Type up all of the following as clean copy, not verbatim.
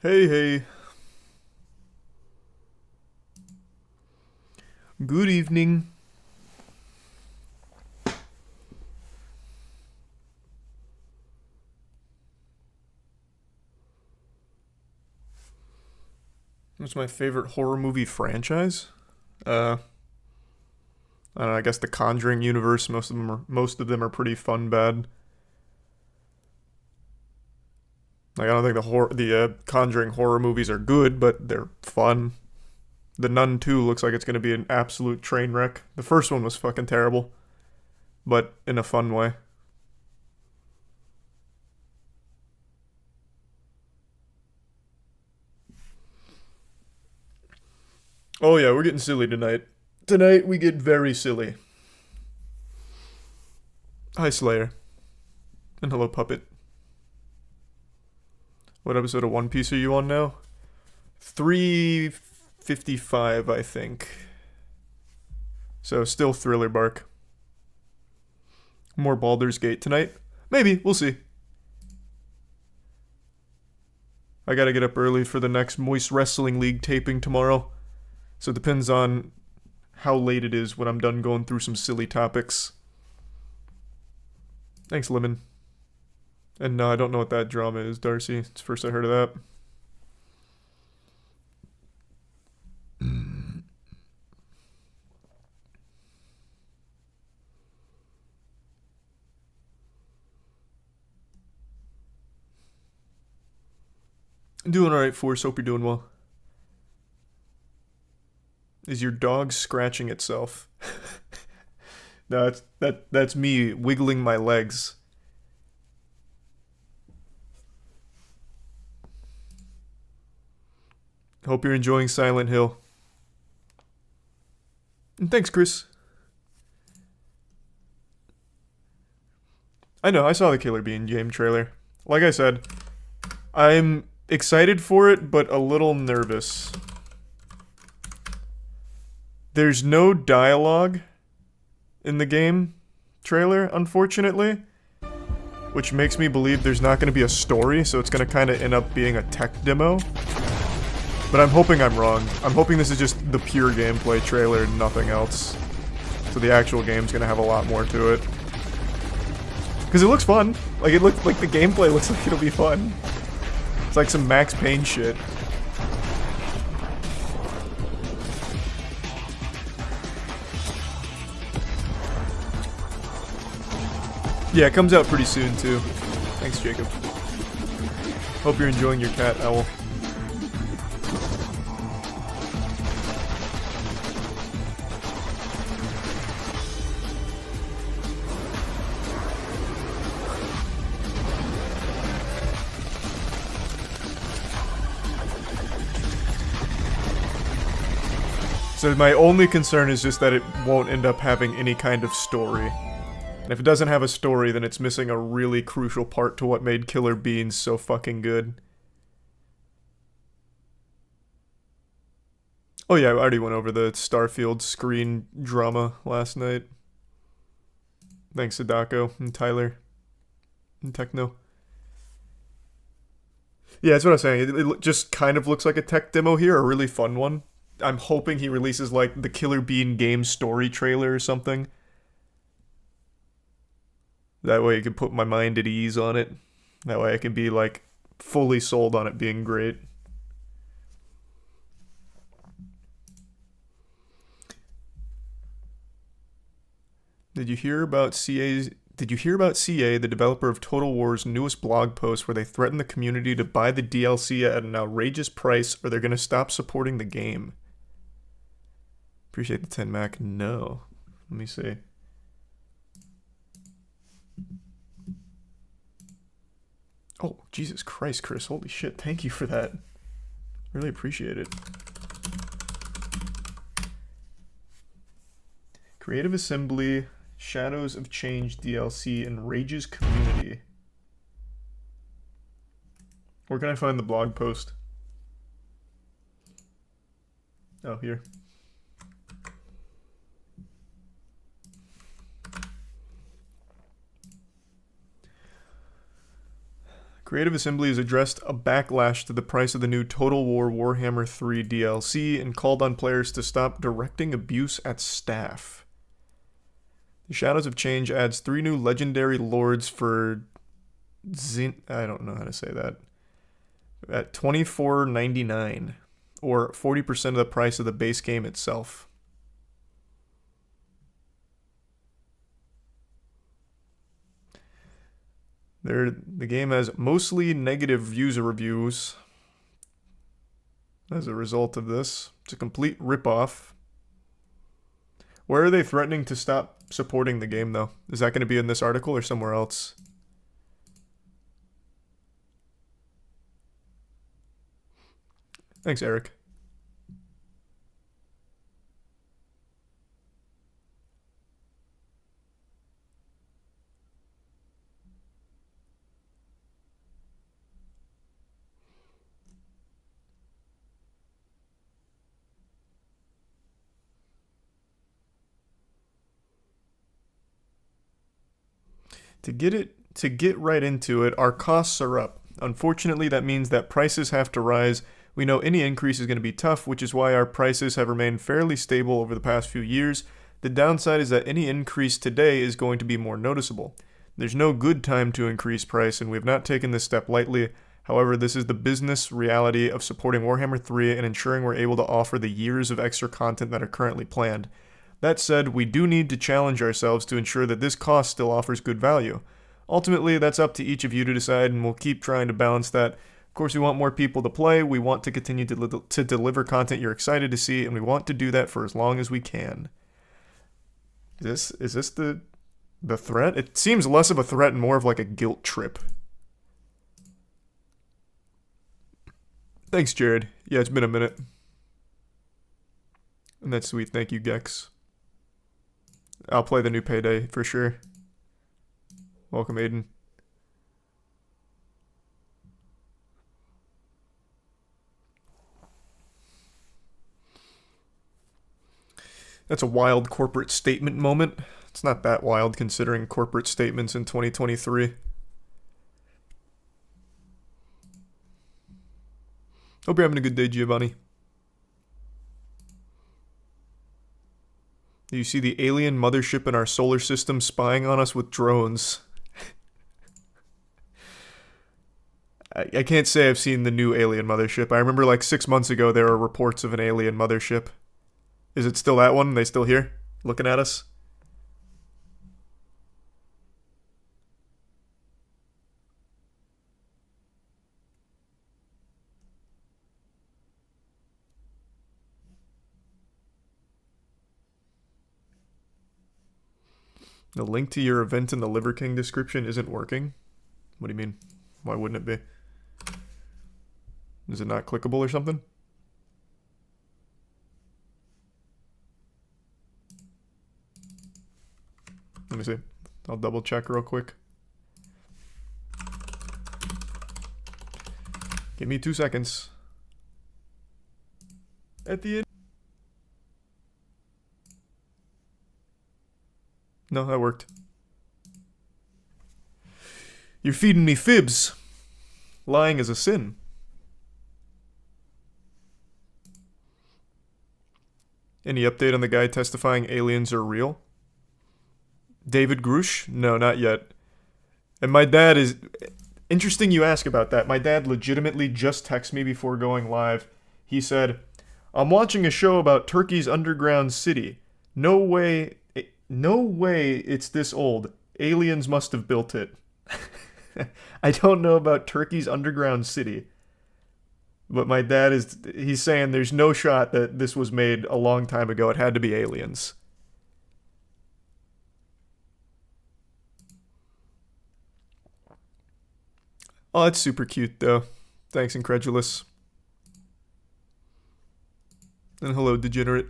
Hey, hey. Good evening. What's my favorite horror movie franchise? Uh, I don't know, I guess the Conjuring universe. Most of them are pretty fun bad. Like I don't think the Conjuring horror movies are good, but they're fun. The Nun 2 looks like it's going to be an absolute train wreck. The first one was fucking terrible, but in a fun way. Oh yeah, we're getting silly tonight. Tonight we get very silly. Hi Slayer. And hello Puppet. What episode of One Piece are you on now? 355, I think. So still Thriller Bark. More Baldur's Gate tonight? Maybe, we'll see. I gotta get up early for the next Moist Wrestling League taping tomorrow. So it depends on how late it is when I'm done going through some silly topics. Thanks, Lemon. And no, I don't know what that drama is, Darcy. It's the first I heard of that. I'm doing alright, Force. Hope you're doing well. Is your dog scratching itself? No, that's me wiggling my legs. Hope you're enjoying Silent Hill. And thanks, Chris. I know, I saw the Killer Bean game trailer. Like I said, I'm excited for it, but a little nervous. There's no dialogue in the game trailer, unfortunately, which makes me believe there's not going to be a story, so it's going to kind of end up being a tech demo. But I'm hoping I'm wrong. I'm hoping this is just the pure gameplay trailer and nothing else. So the actual game's going to have a lot more to it. Because it looks fun. Like, it looks like the gameplay looks like it'll be fun. It's like some Max Payne shit. Yeah, it comes out pretty soon, too. Thanks, Jacob. Hope you're enjoying your cat, Owl. So my only concern is just that it won't end up having any kind of story. And if it doesn't have a story, then it's missing a really crucial part to what made Killer Beans so fucking good. Oh yeah, I already went over the Starfield screen drama last night. Thanks, Sadako and Tyler and Techno. Yeah, that's what I was saying. It just kind of looks like a tech demo here, a really fun one. I'm hoping he releases like the Killer Bean game story trailer or something. That way I can put my mind at ease on it. That way I can be like fully sold on it being great. Did you hear about CA, the developer of Total War's newest blog post where they threaten the community to buy the DLC at an outrageous price or they're going to stop supporting the game? Appreciate the 10 Mac. No. Let me see. Oh, Jesus Christ, Chris. Holy shit. Thank you for that. Really appreciate it. Creative Assembly, Shadows of Change DLC, and Rage's Community. Where can I find the blog post? Oh, here. Creative Assembly has addressed a backlash to the price of the new Total War Warhammer 3 DLC and called on players to stop directing abuse at staff. The Shadows of Change adds 3 new legendary lords for I don't know how to say that. At $24.99, or 40% of the price of the base game itself. The game has mostly negative user reviews as a result of this. It's a complete ripoff. Where are they threatening to stop supporting the game, though? Is that going to be in this article or somewhere else? Thanks, Eric. To get right into it, our costs are up. Unfortunately, that means that prices have to rise. We know any increase is going to be tough, which is why our prices have remained fairly stable over the past few years. The downside is that any increase today is going to be more noticeable. There's no good time to increase price, and we have not taken this step lightly. However, this is the business reality of supporting Warhammer 3 and ensuring we're able to offer the years of extra content that are currently planned. That said, we do need to challenge ourselves to ensure that this cost still offers good value. Ultimately, that's up to each of you to decide, and we'll keep trying to balance that. Of course, we want more people to play, we want to continue to deliver content you're excited to see, and we want to do that for as long as we can. Is this the threat? It seems less of a threat and more of like a guilt trip. Thanks, Jared. Yeah, it's been a minute. And that's sweet. Thank you, Gex. I'll play the new Payday for sure. Welcome, Aiden. That's a wild corporate statement moment. It's not that wild considering corporate statements in 2023. Hope you're having a good day, Giovanni. Do you see the alien mothership in our solar system spying on us with drones? I can't say I've seen the new alien mothership. I remember like 6 months ago there were reports of an alien mothership. Is it still that one? Are they still here? Looking at us? The link to your event in the Liver King description isn't working? What do you mean? Why wouldn't it be? Is it not clickable or something? Let me see. I'll double check real quick. Give me 2 seconds. At the end. No, that worked. You're feeding me fibs. Lying is a sin. Any update on the guy testifying aliens are real? David Grush? No, not yet. And my dad is... Interesting you ask about that. My dad legitimately just texted me before going live. He said, I'm watching a show about Turkey's underground city. No way it's this old. Aliens must have built it. I don't know about Turkey's underground city. But my dad he's saying there's no shot that this was made a long time ago. It had to be aliens. Oh, that's super cute though. Thanks, Incredulous. And hello, Degenerate.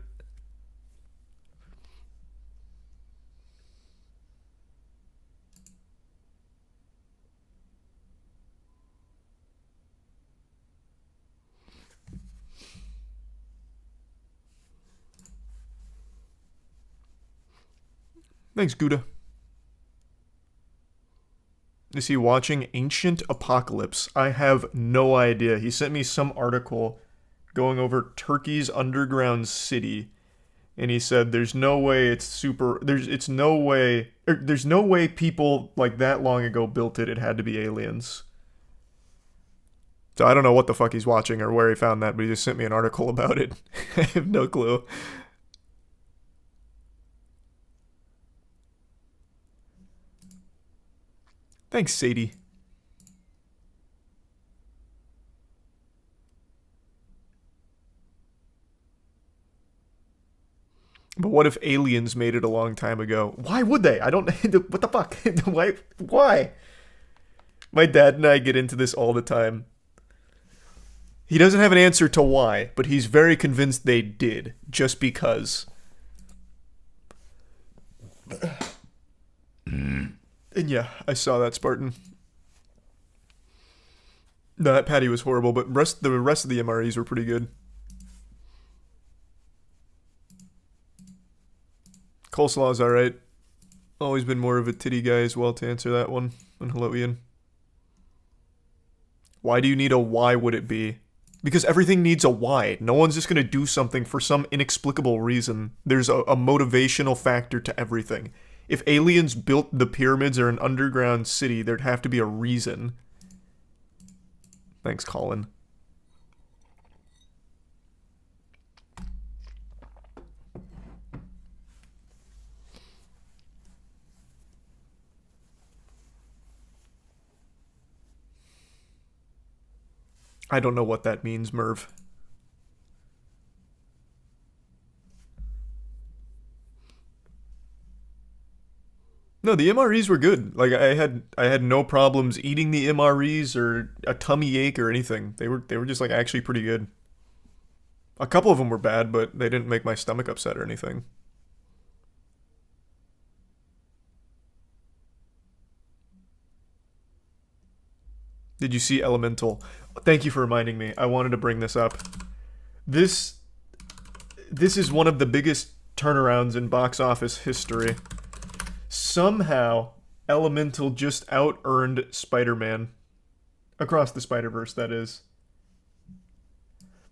Thanks, Gouda. Is he watching Ancient Apocalypse? I have no idea. He sent me some article going over Turkey's underground city, and he said there's no way it's super. There's no way. There's no way people like that long ago built it. It had to be aliens. So I don't know what the fuck he's watching or where he found that, but he just sent me an article about it. I have no clue. Thanks, Sadie. But what if aliens made it a long time ago? Why would they? I don't... What the fuck? Why? Why? My dad and I get into this all the time. He doesn't have an answer to why, but he's very convinced they did, just because. And yeah, I saw that, Spartan. No, that patty was horrible, but the rest of the MREs were pretty good. Coleslaw's alright. Always been more of a titty guy as well to answer that one. And hello, Ian. Why do you need a why would it be? Because everything needs a why. No one's just going to do something for some inexplicable reason. There's a motivational factor to everything. If aliens built the pyramids or an underground city, there'd have to be a reason. Thanks, Colin. I don't know what that means, Merv. No, the MREs were good. Like I had no problems eating the MREs or a tummy ache or anything. They were just like actually pretty good. A couple of them were bad, but they didn't make my stomach upset or anything. Did you see Elemental? Thank you for reminding me. I wanted to bring this up. This is one of the biggest turnarounds in box office history. Somehow, Elemental just out-earned Spider-Man. Across the Spider-Verse, that is.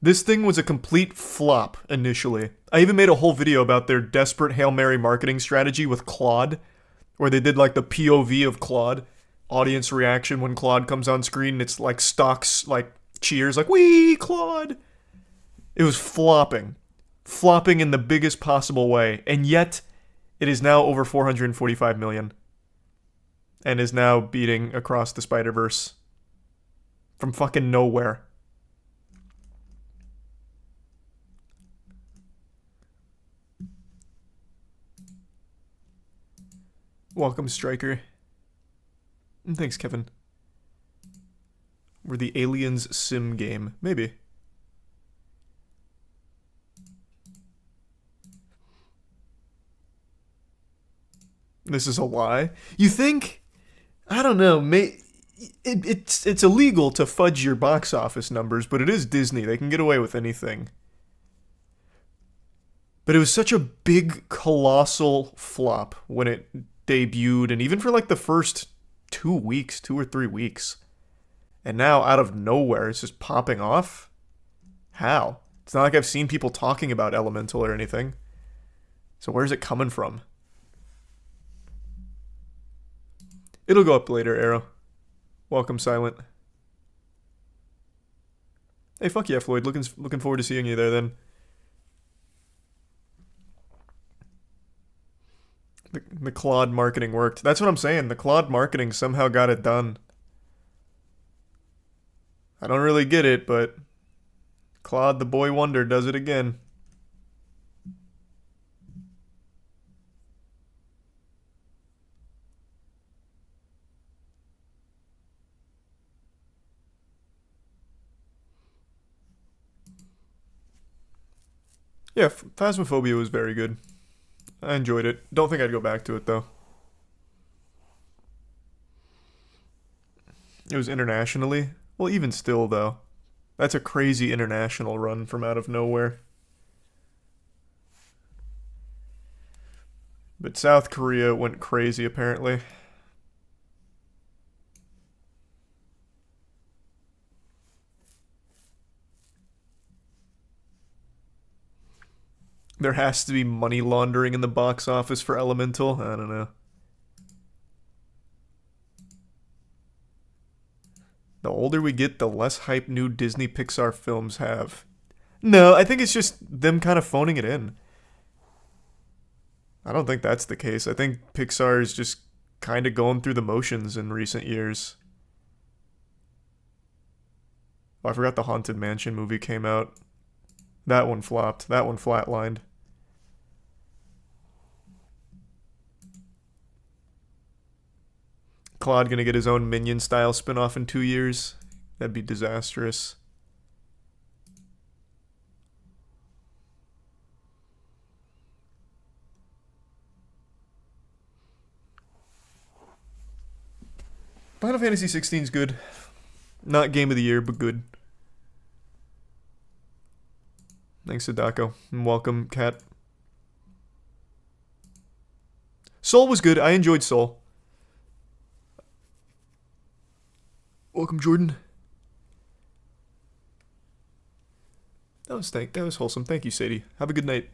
This thing was a complete flop initially. I even made a whole video about their desperate Hail Mary marketing strategy with Claude, where they did like the POV of Claude. Audience reaction when Claude comes on screen, it's like stocks, like cheers, like, wee, Claude. It was flopping. Flopping in the biggest possible way. And yet, it is now over 445 million. And is now beating Across the Spider-Verse. From fucking nowhere. Welcome, Striker. Thanks, Kevin. We're the Aliens sim game. Maybe. This is a lie? You think? I don't know. It's illegal to fudge your box office numbers, but it is Disney. They can get away with anything. But it was such a big, colossal flop when it debuted, and even for like the first 2 or 3 weeks. And now, out of nowhere, it's just popping off? How? It's not like I've seen people talking about Elemental or anything. So where's it coming from? It'll go up later, Arrow. Welcome, Silent. Hey, fuck yeah, Floyd. Looking forward to seeing you there, then. The Claude marketing worked. That's what I'm saying. The Claude marketing somehow got it done. I don't really get it, but Claude the Boy Wonder does it again. Yeah, Phasmophobia was very good. I enjoyed it. Don't think I'd go back to it, though. It was internationally. Well, even still, though. That's a crazy international run from out of nowhere. But South Korea went crazy, apparently. There has to be money laundering in the box office for Elemental. I don't know. The older we get, the less hype new Disney Pixar films have. No, I think it's just them kind of phoning it in. I don't think that's the case. I think Pixar is just kind of going through the motions in recent years. Oh, I forgot the Haunted Mansion movie came out. That one flopped. That one flatlined. Claude gonna get his own Minion-style spin-off in 2 years. That'd be disastrous. Final Fantasy 16 is good. Not game of the year, but good. Thanks, Sadako. And welcome, Kat. Soul was good. I enjoyed Soul. Welcome, Jordan. That was wholesome. Thank you, Sadie. Have a good night.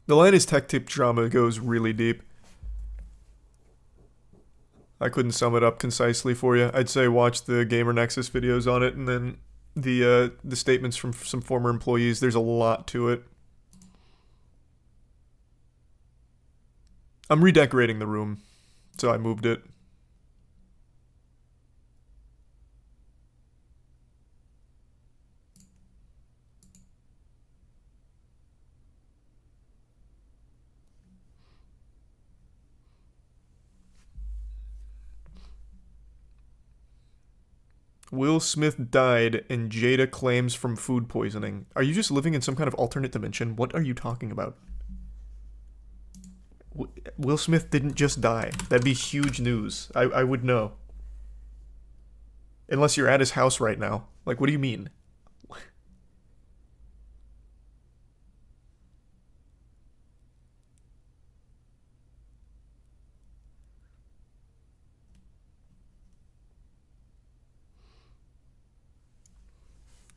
The Linus Tech Tip drama goes really deep. I couldn't sum it up concisely for you. I'd say watch the Gamer Nexus videos on it, and then the statements from some former employees. There's a lot to it. I'm redecorating the room, so I moved it. Will Smith died and Jada claims from food poisoning. Are you just living in some kind of alternate dimension? What are you talking about? Will Smith didn't just die. That'd be huge news. I would know. Unless you're at his house right now. Like, what do you mean?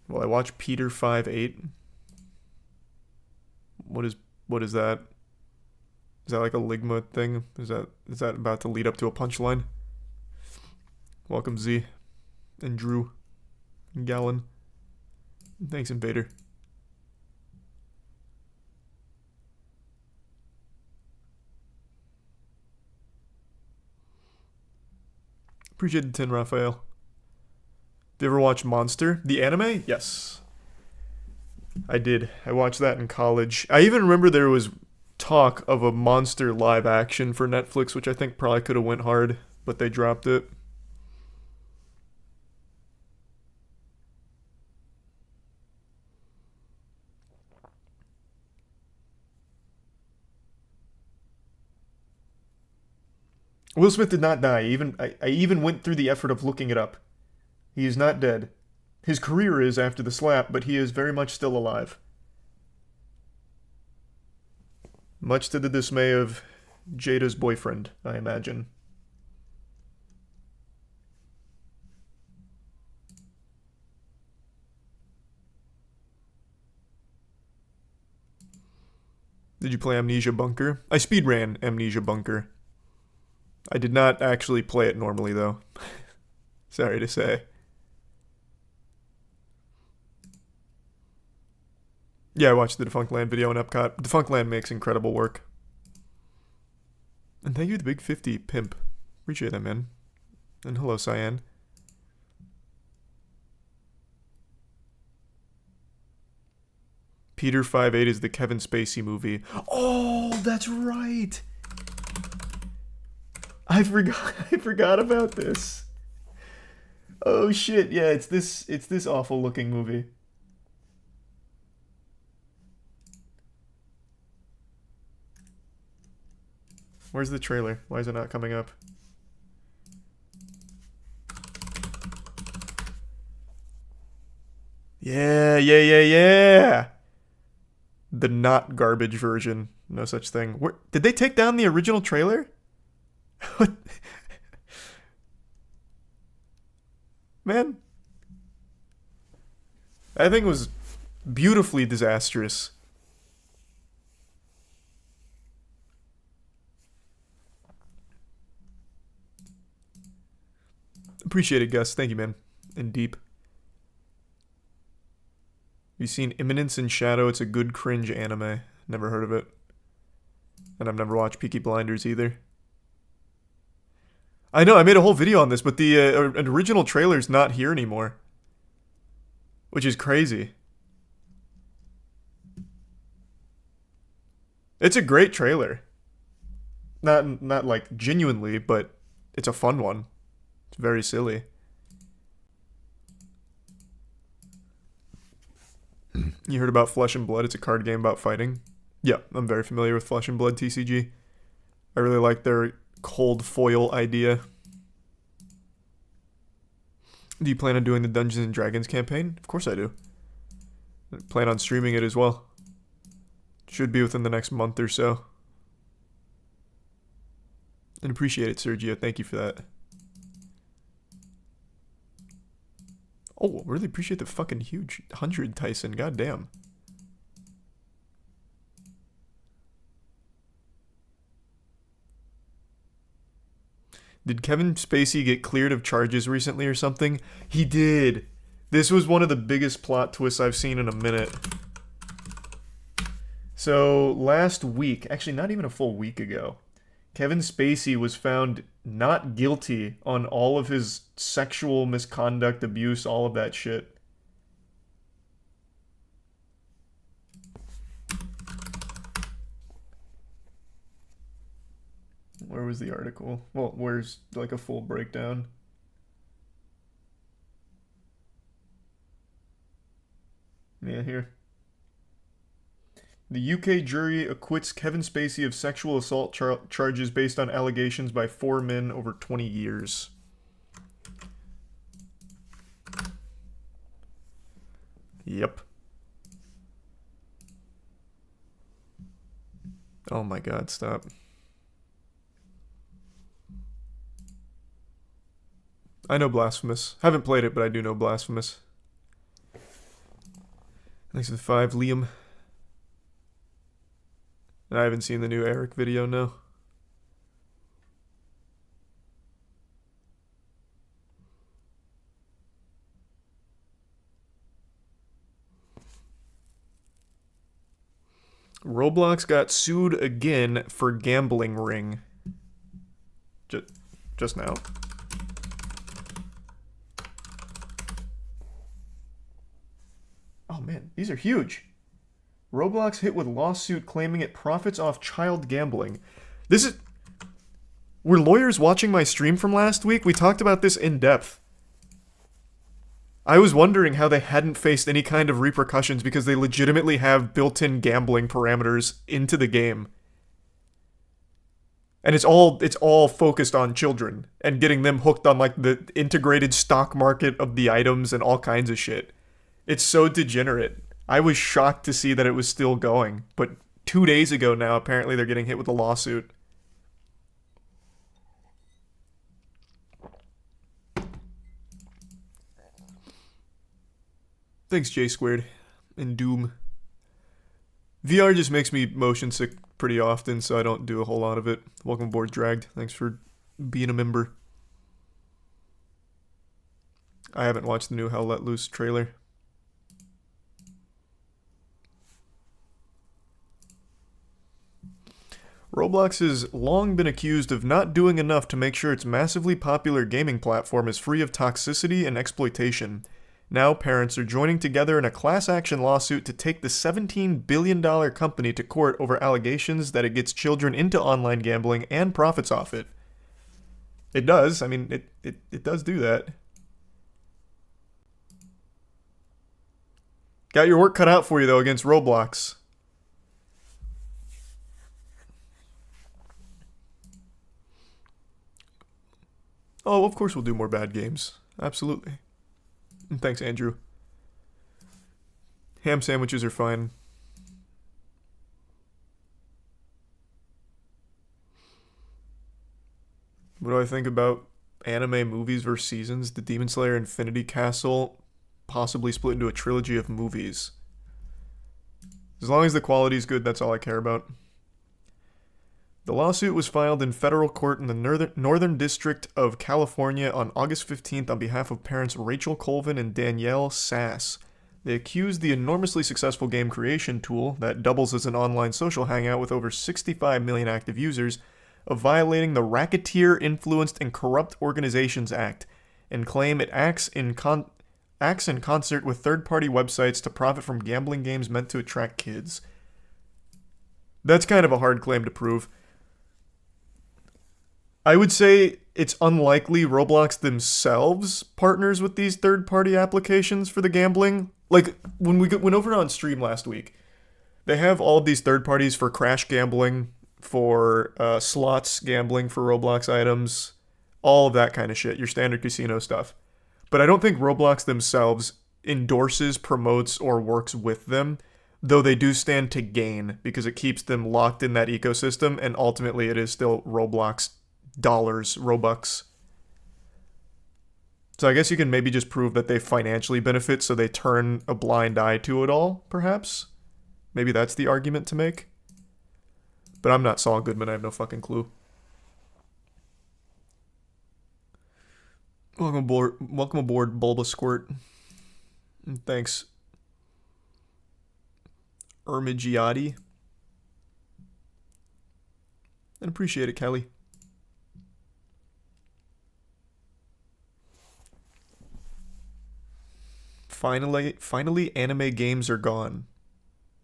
Well, I watched Peter 5-8. What is that? Is that like a Ligma thing? Is that about to lead up to a punchline? Welcome, Z. And Drew. And Gallon. Thanks, Invader. Appreciate the 10, Raphael. Did you ever watch Monster? The anime? Yes. I did. I watched that in college. I even remember there was talk of a Monster live action for Netflix, which I think probably could have went hard, but they dropped it. Will Smith did not die. I even went through the effort of looking it up. He is not dead. His career is after the slap, but he is very much still alive. Much to the dismay of Jada's boyfriend, I imagine. Did you play Amnesia Bunker? I speedran Amnesia Bunker. I did not actually play it normally, though. Sorry to say. Yeah, I watched the Defunct Land video in Epcot. Defunct Land makes incredible work. And thank you to the Big 50 Pimp. Appreciate that, man. And hello, Cyan. Peter 5-8 is the Kevin Spacey movie. Oh, that's right! I forgot about this. Oh shit, yeah, it's this awful looking movie. Where's the trailer? Why is it not coming up? Yeah. The not garbage version. No such thing. Did they take down the original trailer? What? Man. That thing was Beautifully disastrous. Appreciate it, Gus. Thank you, man. And Deep. You seen Imminence in Shadow? It's a good cringe anime. Never heard of it. And I've never watched Peaky Blinders either. I know, I made a whole video on this, but the original trailer's not here anymore. Which is crazy. It's a great trailer. Not like genuinely, but it's a fun one. It's very silly. You heard about Flesh and Blood? It's a card game about fighting. Yeah, I'm very familiar with Flesh and Blood TCG. I really like their cold foil idea. Do you plan on doing the Dungeons and Dragons campaign? Of course I do. I plan on streaming it as well. Should be within the next month or so. And appreciate it, Sergio. Thank you for that. Oh, really appreciate the fucking huge 100, Tyson. Goddamn. Did Kevin Spacey get cleared of charges recently or something? He did. This was one of the biggest plot twists I've seen in a minute. So, last week, actually not even a full week ago, Kevin Spacey was found not guilty on all of his sexual misconduct, abuse, all of that shit. Where was the article? Well, where's like a full breakdown? Yeah, here. The UK jury acquits Kevin Spacey of sexual assault charges based on allegations by 4 men over 20 years. Yep. Oh my god, stop. I know Blasphemous. Haven't played it, but I do know Blasphemous. Thanks for the 5, Liam. And I haven't seen the new Eric video, no. Roblox got sued again for gambling ring. Just now. Oh man, these are huge. Roblox hit with lawsuit claiming it profits off child gambling. This is... Were lawyers watching my stream from last week? We talked about this in depth. I was wondering how they hadn't faced any kind of repercussions because they legitimately have built-in gambling parameters into the game. And it's all focused on children and getting them hooked on like the integrated stock market of the items and all kinds of shit. It's so degenerate. I was shocked to see that it was still going, but 2 days ago now, apparently they're getting hit with a lawsuit. Thanks, J Squared and Doom. VR just makes me motion sick pretty often, so I don't do a whole lot of it. Welcome aboard, Dragged. Thanks for being a member. I haven't watched the new Hell Let Loose trailer. Roblox has long been accused of not doing enough to make sure its massively popular gaming platform is free of toxicity and exploitation. Now parents are joining together in a class action lawsuit to take the $17 billion company to court over allegations that it gets children into online gambling and profits off it. It does. I mean, it does do that. Got your work cut out for you, though, against Roblox. Oh, of course we'll do more bad games. Absolutely. And thanks, Andrew. Ham sandwiches are fine. What do I think about anime movies versus seasons? The Demon Slayer Infinity Castle possibly split into a trilogy of movies. As long as the quality's good, that's all I care about. The lawsuit was filed in federal court in the Northern District of California on August 15th on behalf of parents Rachel Colvin and Danielle Sass. They accused the enormously successful game creation tool that doubles as an online social hangout with over 65 million active users of violating the Racketeer Influenced and Corrupt Organizations Act and claim it acts in concert with third-party websites to profit from gambling games meant to attract kids. That's kind of a hard claim to prove. I would say it's unlikely Roblox themselves partners with these third-party applications for the gambling. Like, when we went over on stream last week, they have all of these third parties for crash gambling, for slots gambling for Roblox items, all of that kind of shit, your standard casino stuff. But I don't think Roblox themselves endorses, promotes, or works with them, though they do stand to gain because it keeps them locked in that ecosystem, and ultimately it is still Roblox dollars, Robux. So I guess you can maybe just prove that they financially benefit, so they turn a blind eye to it all, perhaps? Maybe that's the argument to make. But I'm not Saul Goodman, I have no fucking clue. Welcome aboard, Bulbasquirt. And thanks, Ermigiati. And appreciate it, Kelly. Finally, anime games are gone.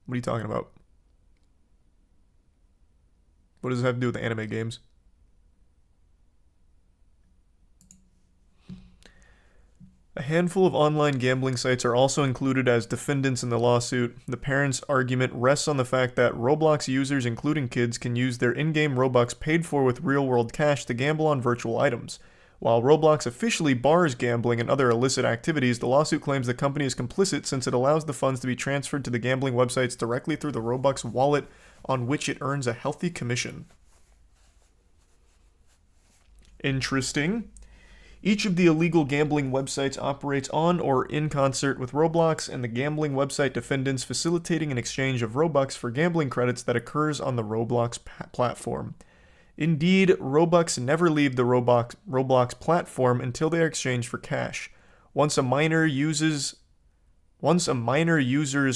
What are you talking about? What does it have to do with the anime games? A handful of online gambling sites are also included as defendants in the lawsuit. The parents' argument rests on the fact that Roblox users, including kids, can use their in-game Robux paid for with real-world cash to gamble on virtual items. While Roblox officially bars gambling and other illicit activities, the lawsuit claims the company is complicit since it allows the funds to be transferred to the gambling websites directly through the Robux wallet on which it earns a healthy commission. Interesting. Each of the illegal gambling websites operates on or in concert with Roblox and the gambling website defendants, facilitating an exchange of Robux for gambling credits that occurs on the Roblox platform. Indeed, Robux never leave the Roblox platform until they are exchanged for cash. Once a minor user's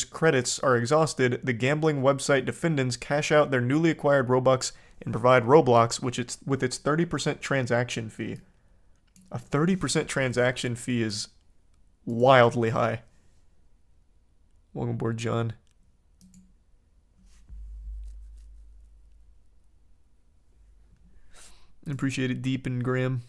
credits are exhausted, the gambling website defendants cash out their newly acquired Robux and provide Roblox with its 30% transaction fee. A 30% transaction fee is wildly high. Welcome aboard, John. Appreciate it, Deep and Graham.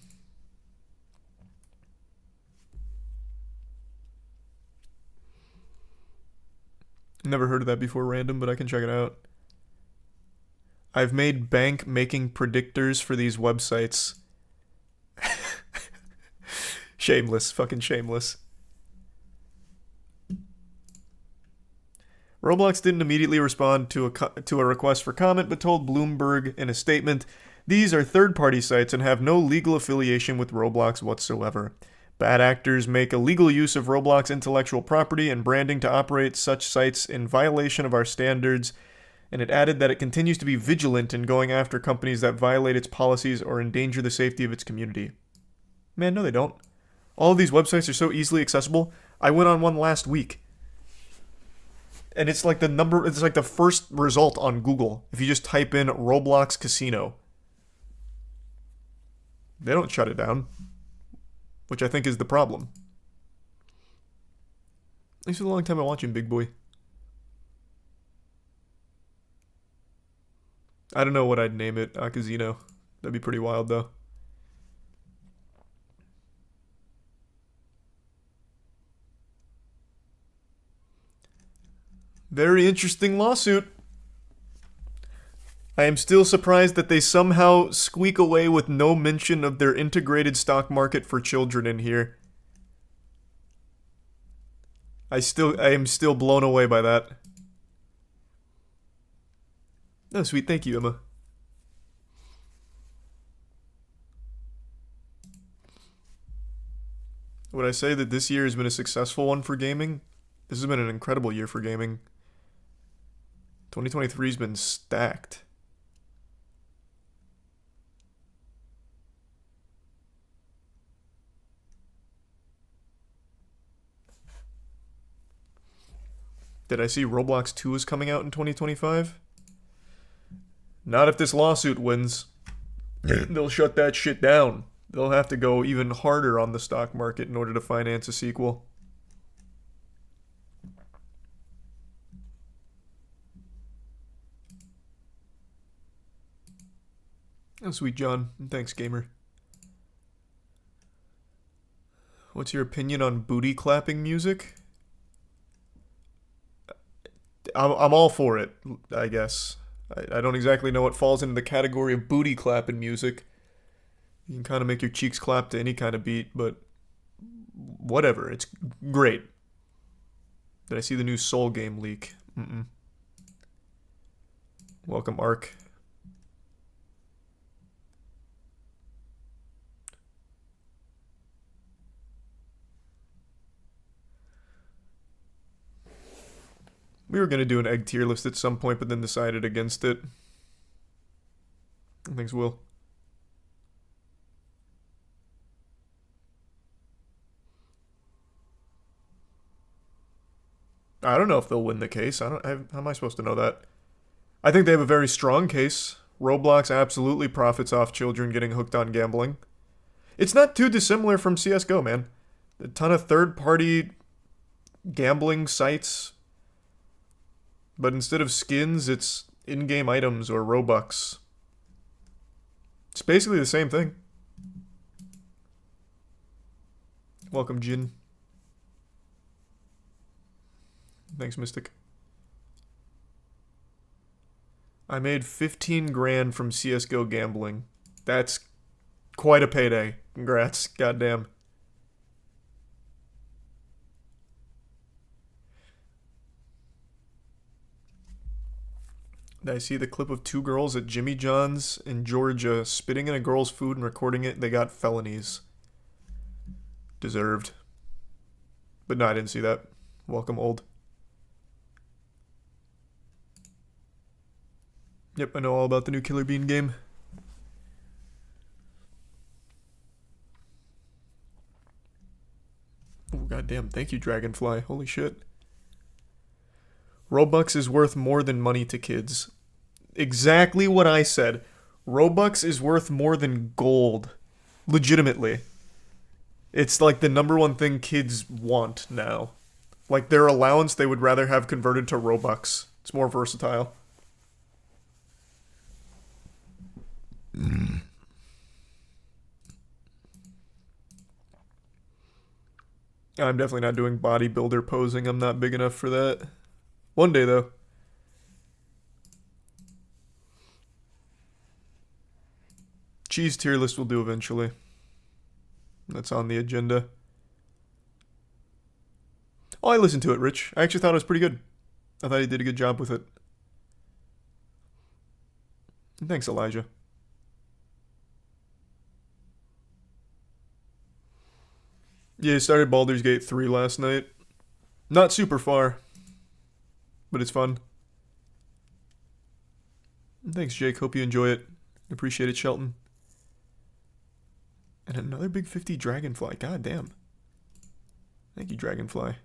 Never heard of that before, random, but I can check it out. I've made bank making predictors for these websites. Shameless, fucking shameless. Roblox didn't immediately respond to a request for comment, but told Bloomberg in a statement, "These are third-party sites and have no legal affiliation with Roblox whatsoever. Bad actors make illegal use of Roblox intellectual property and branding to operate such sites in violation of our standards," and it added that it continues to be vigilant in going after companies that violate its policies or endanger the safety of its community. Man, no they don't. All of these websites are so easily accessible. I went on one last week. And it's like the first result on Google if you just type in Roblox Casino. They don't shut it down, which I think is the problem. Thanks for the long time I'm watching, big boy. I don't know what I'd name it. Casino. That'd be pretty wild, though. Very interesting lawsuit. I am still surprised that they somehow squeak away with no mention of their integrated stock market for children in here. I am still blown away by that. Oh, sweet. Thank you, Emma. Would I say that this year has been a successful one for gaming? This has been an incredible year for gaming. 2023's been stacked. Did I see Roblox 2 is coming out in 2025? Not if this lawsuit wins. They'll shut that shit down. They'll have to go even harder on the stock market in order to finance a sequel. Oh, sweet John. Thanks, gamer. What's your opinion on booty clapping music? I'm all for it, I guess. I don't exactly know what falls into the category of booty clapping music. You can kind of make your cheeks clap to any kind of beat, but whatever. It's great. Did I see the new Soul game leak? Welcome, Ark. We were going to do an egg tier list at some point, but then decided against it. Thanks, Will. I don't know if they'll win the case. How am I supposed to know that? I think they have a very strong case. Roblox absolutely profits off children getting hooked on gambling. It's not too dissimilar from CSGO, man. A ton of third-party gambling sites. But instead of skins, it's in-game items or Robux. It's basically the same thing. Welcome, Jin. Thanks, Mystic. I made 15 grand from CSGO gambling. That's quite a payday. Congrats. Goddamn. I see the clip of two girls at Jimmy John's in Georgia spitting in a girl's food and recording it. They got felonies. Deserved. But no, I didn't see that. Welcome, old. Yep, I know all about the new Killer Bean game. Oh, goddamn. Thank you, Dragonfly. Holy shit. Robux is worth more than money to kids. Exactly what I said. Robux is worth more than gold. Legitimately. It's like the number one thing kids want now. Like their allowance they would rather have converted to Robux. It's more versatile. I'm definitely not doing bodybuilder posing. I'm not big enough for that. One day, though. Cheese tier list will do eventually. That's on the agenda. Oh, I listened to it, Rich. I actually thought it was pretty good. I thought he did a good job with it. And thanks, Elijah. Yeah, I started Baldur's Gate 3 last night. Not super far, but it's fun. Thanks, Jake. Hope you enjoy it. Appreciate it, Shelton. And another big 50 Dragonfly. God damn. Thank you, Dragonfly.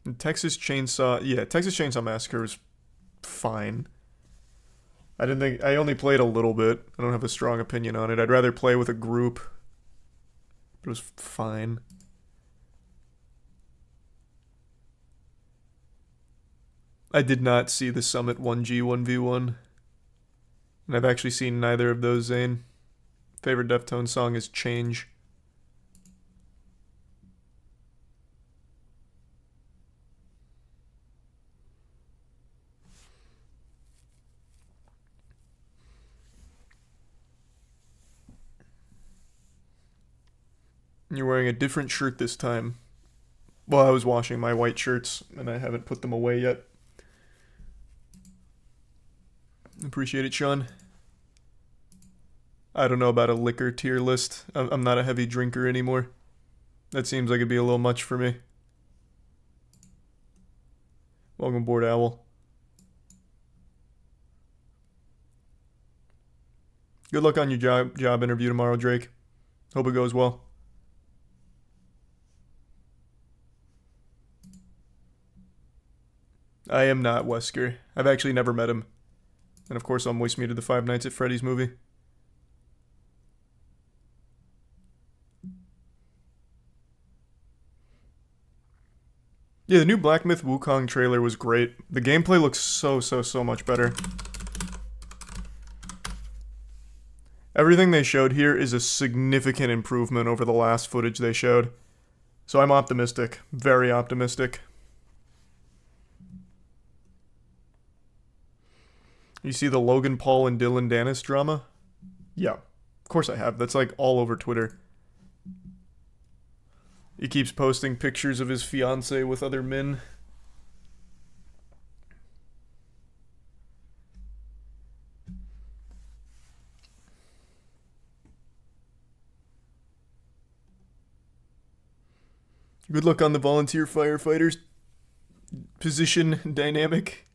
And Texas Chainsaw... Yeah, Texas Chainsaw Massacre was fine. I only played a little bit. I don't have a strong opinion on it. I'd rather play with a group. But it was fine. I did not see the Summit 1G 1v1. And I've actually seen neither of those, Zane. Favorite Deftones song is Change. You're wearing a different shirt this time. Well, I was washing my white shirts, and I haven't put them away yet. Appreciate it, Sean. I don't know about a liquor tier list. I'm not a heavy drinker anymore. That seems like it'd be a little much for me. Welcome aboard, Owl. Good luck on your job interview tomorrow, Drake. Hope it goes well. I am not Wesker. I've actually never met him. And of course I'll moist me to the Five Nights at Freddy's movie. Yeah, the new Black Myth Wukong trailer was great. The gameplay looks so much better. Everything they showed here is a significant improvement over the last footage they showed. So I'm optimistic. Very optimistic. You see the Logan Paul and Dylan Dennis drama? Yeah, of course I have. That's like all over Twitter. He keeps posting pictures of his fiancée with other men. Good luck on the volunteer firefighters position dynamic.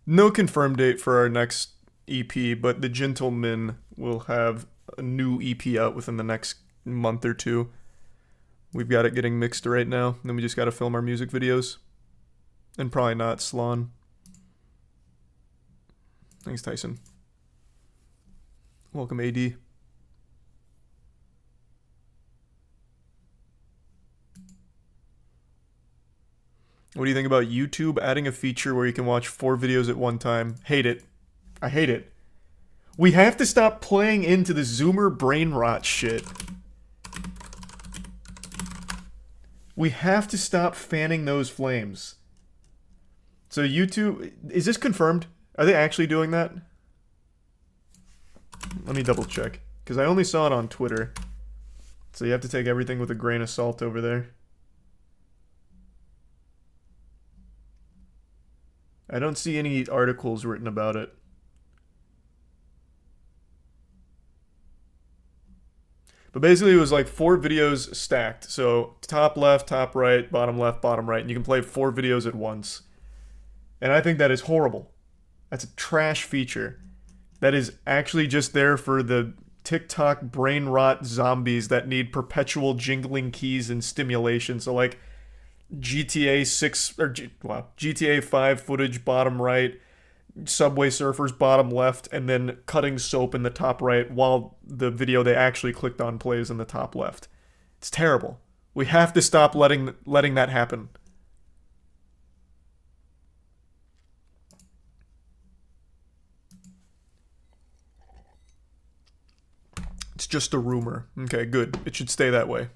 No confirmed date for our next EP, but the Gentlemen will have a new EP out within the next month or two. We've got it getting mixed right now. Then we just got to film our music videos. And probably not Slon. Thanks, Tyson. Welcome, AD. What do you think about YouTube adding a feature where you can watch 4 videos at one time? Hate it. I hate it. We have to stop playing into the Zoomer brain rot shit. We have to stop fanning those flames. So YouTube, is this confirmed? Are they actually doing that? Let me double check. Because I only saw it on Twitter. So you have to take everything with a grain of salt over there. I don't see any articles written about it. But basically it was like 4 videos stacked. So top left, top right, bottom left, bottom right. And you can play 4 videos at once. And I think that is horrible. That's a trash feature. That is actually just there for the TikTok brain rot zombies that need perpetual jingling keys and stimulation. So like GTA 6 or GTA 5 footage bottom right, Subway Surfers bottom left, and then cutting soap in the top right while the video they actually clicked on plays in the top left. It's terrible. We have to stop letting that happen. It's just a rumor. Okay, good. It should stay that way.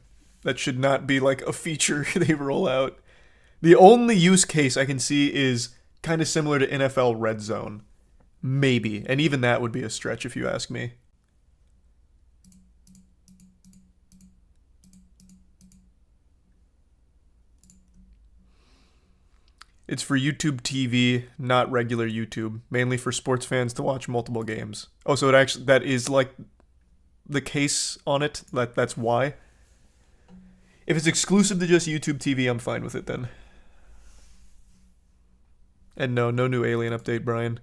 That should not be like a feature they roll out. The only use case I can see is kind of similar to NFL Red Zone. Maybe. And even that would be a stretch if you ask me. It's for YouTube TV, not regular YouTube. Mainly for sports fans to watch multiple games. Oh, so that is like the case on it? That's why? If it's exclusive to just YouTube TV, I'm fine with it then. And no new Alien update, Brian.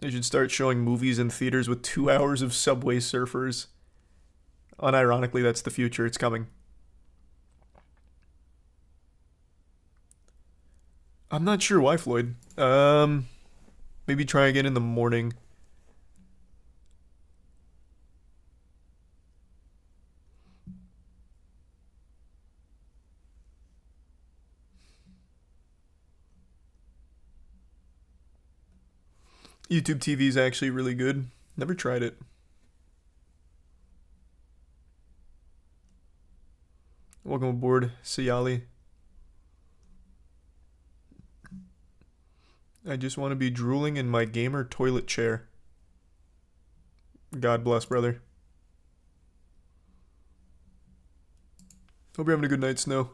They should start showing movies in theaters with 2 hours of Subway Surfers. Unironically, that's the future. It's coming. I'm not sure why, Floyd. Maybe try again in the morning. YouTube TV is actually really good. Never tried it. Welcome aboard, Sayali. I just want to be drooling in my gamer toilet chair. God bless, brother. Hope you're having a good night, Snow.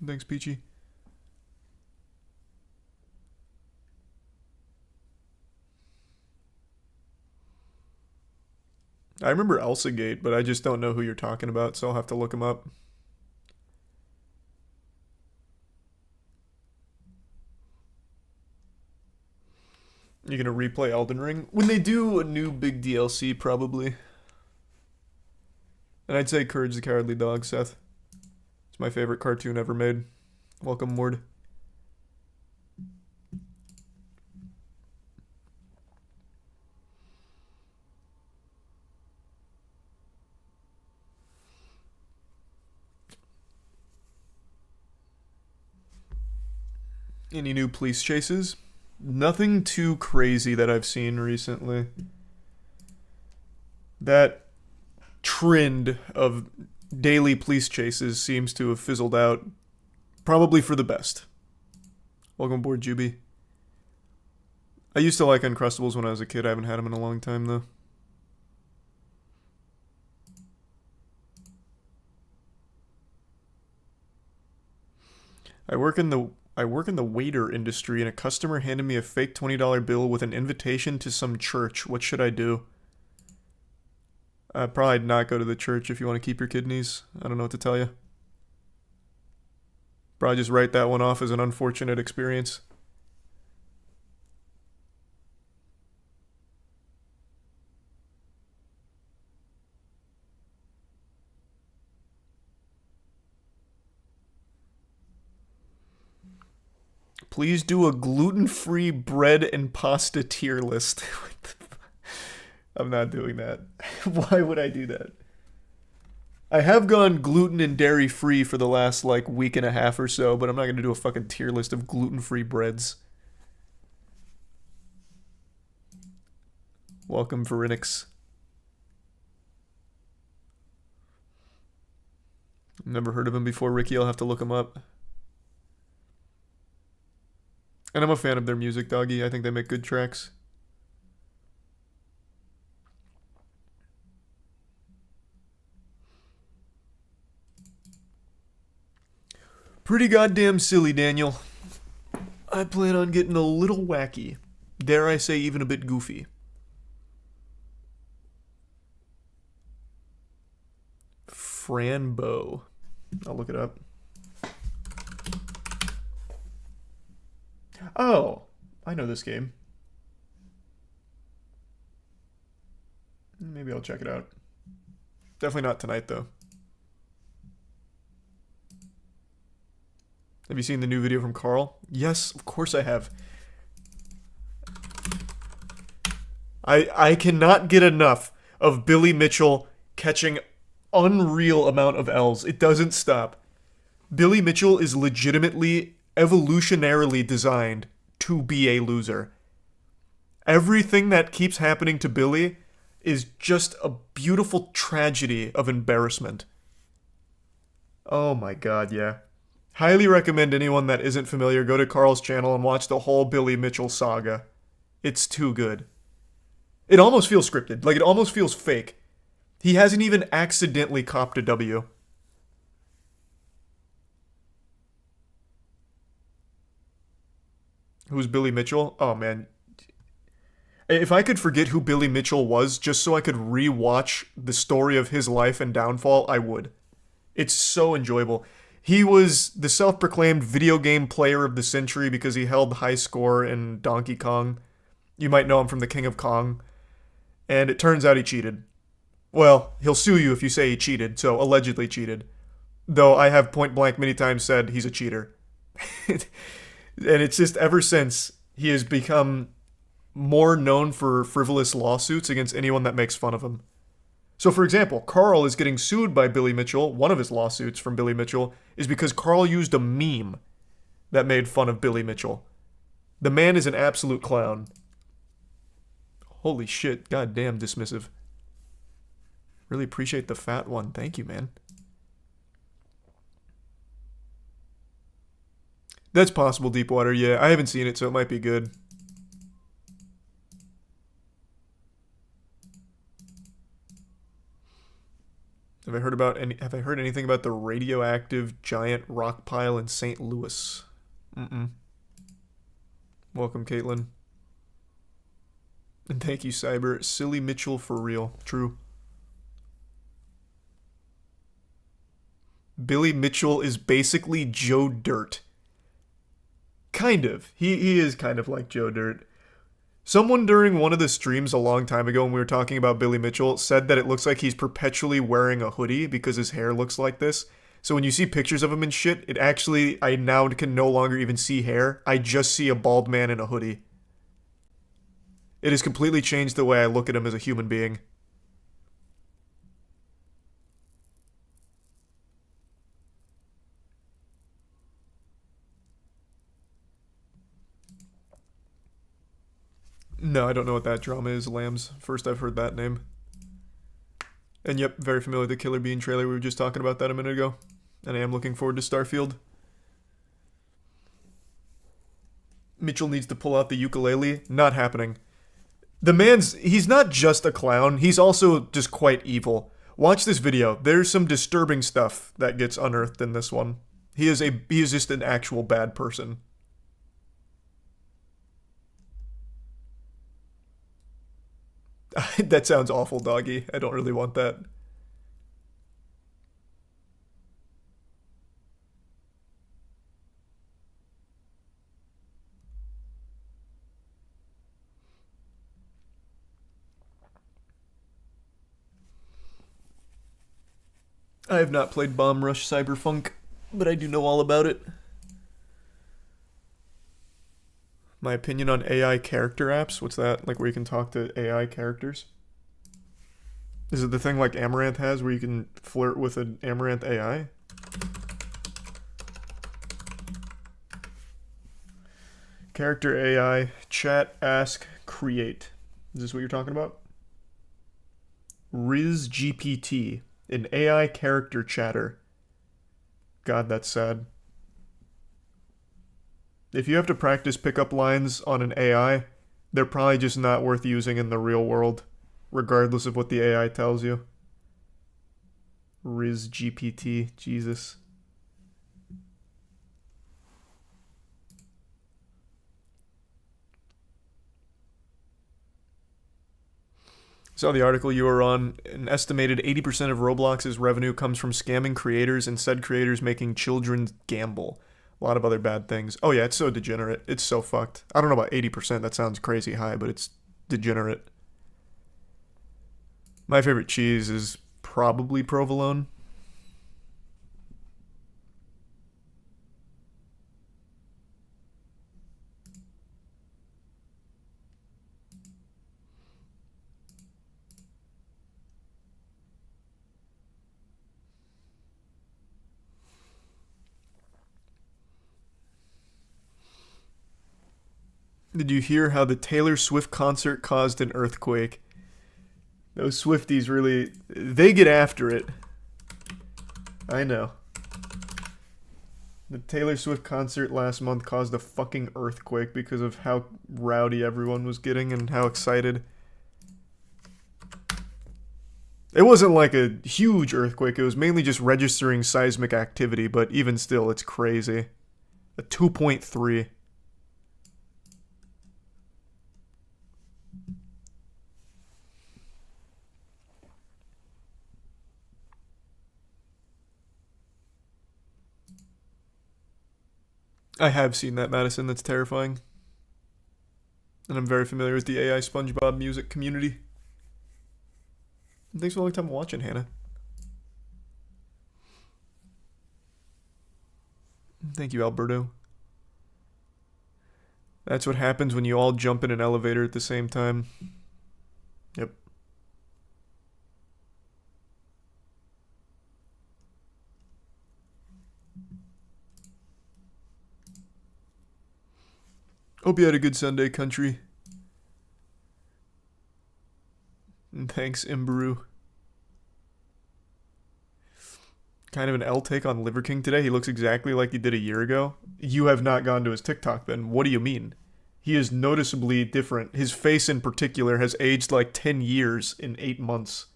Thanks, Peachy. I remember Elsa Gate, but I just don't know who you're talking about, so I'll have to look him up. You're gonna replay Elden Ring? When they do a new big DLC, probably. And I'd say Courage the Cowardly Dog, Seth. It's my favorite cartoon ever made. Welcome, Mord. Any new police chases? Nothing too crazy that I've seen recently. That trend of daily police chases seems to have fizzled out. Probably for the best. Welcome aboard, Juby. I used to like Uncrustables when I was a kid. I haven't had them in a long time, though. I work in the waiter industry, and a customer handed me a fake $20 bill with an invitation to some church. What should I do? I'd probably not go to the church if you want to keep your kidneys. I don't know what to tell you. Probably just write that one off as an unfortunate experience. Please do a gluten-free bread and pasta tier list. I'm not doing that. Why would I do that? I have gone gluten and dairy-free for the last, like, week and a half or so, but I'm not going to do a fucking tier list of gluten-free breads. Welcome, Verinix. Never heard of him before, Ricky. I'll have to look him up. And I'm a fan of their music, doggy. I think they make good tracks. Pretty goddamn silly, Daniel. I plan on getting a little wacky. Dare I say even a bit goofy. Franbo. I'll look it up. Oh, I know this game. Maybe I'll check it out. Definitely not tonight, though. Have you seen the new video from Carl? Yes, of course I have. I cannot get enough of Billy Mitchell catching unreal amount of L's. It doesn't stop. Billy Mitchell is legitimately evolutionarily designed to be a loser. Everything that keeps happening to Billy is just a beautiful tragedy of embarrassment. Oh my god, yeah. Highly recommend anyone that isn't familiar go to Carl's channel and watch the whole Billy Mitchell saga. It's too good. It almost feels scripted. Like, it almost feels fake. He hasn't even accidentally copped a W. Who's Billy Mitchell? Oh, man. If I could forget who Billy Mitchell was just so I could re-watch the story of his life and downfall, I would. It's so enjoyable. He was the self-proclaimed video game player of the century because he held the high score in Donkey Kong. You might know him from the King of Kong. And it turns out he cheated. Well, he'll sue you if you say he cheated, so allegedly cheated. Though I have point blank many times said he's a cheater. And it's just ever since he has become more known for frivolous lawsuits against anyone that makes fun of him. So, for example, Carl is getting sued by Billy Mitchell. One of his lawsuits from Billy Mitchell is because Carl used a meme that made fun of Billy Mitchell. The man is an absolute clown. Holy shit, goddamn dismissive. Really appreciate the fat one. Thank you, man. That's possible, Deepwater. Yeah, I haven't seen it, so it might be good. Have I heard anything about the radioactive giant rock pile in St. Louis? Welcome, Caitlin. And thank you, Cyber. Silly Mitchell for real. True. Billy Mitchell is basically Joe Dirt. Kind of. He is kind of like Joe Dirt. Someone during one of the streams a long time ago when we were talking about Billy Mitchell said that it looks like he's perpetually wearing a hoodie because his hair looks like this. So when you see pictures of him and shit, it actually, I now can no longer even see hair. I just see a bald man in a hoodie. It has completely changed the way I look at him as a human being. No, I don't know what that drama is, Lambs. First I've heard that name. And yep, very familiar with the Killer Bean trailer. We were just talking about that a minute ago. And I am looking forward to Starfield. Mitchell needs to pull out the ukulele. Not happening. The he's not just a clown. He's also just quite evil. Watch this video. There's some disturbing stuff that gets unearthed in this one. He is just an actual bad person. That sounds awful, doggy. I don't really want that. I have not played Bomb Rush Cyberpunk, but I do know all about it. My opinion on AI character apps? What's that? Like where you can talk to AI characters? Is it the thing like Amaranth has where you can flirt with an Amaranth AI? Character AI, chat, ask, create. Is this what you're talking about? Riz GPT, an AI character chatter. God, that's sad. If you have to practice pickup lines on an AI, they're probably just not worth using in the real world, regardless of what the AI tells you. Riz GPT, Jesus. Saw the article you were on. An estimated 80% of Roblox's revenue comes from scamming creators and said creators making children gamble. A lot of other bad things. Oh yeah, it's so degenerate. It's so fucked. I don't know about 80%. That sounds crazy high, but it's degenerate. My favorite cheese is probably provolone. Did you hear how the Taylor Swift concert caused an earthquake? Those Swifties really... they get after it. I know. The Taylor Swift concert last month caused a fucking earthquake because of how rowdy everyone was getting and how excited. It wasn't like a huge earthquake. It was mainly just registering seismic activity, but even still, it's crazy. A 2.3. I have seen that, Madison. That's terrifying. And I'm very familiar with the AI SpongeBob music community. Thanks for a long time watching, Hannah. Thank you, Alberto. That's what happens when you all jump in an elevator at the same time. Yep. Hope you had a good Sunday, country. And thanks, Imbaru. Kind of an L take on Liver King today. He looks exactly like he did a year ago. You have not gone to his TikTok then. What do you mean? He is noticeably different. His face in particular has aged like 10 years in 8 months.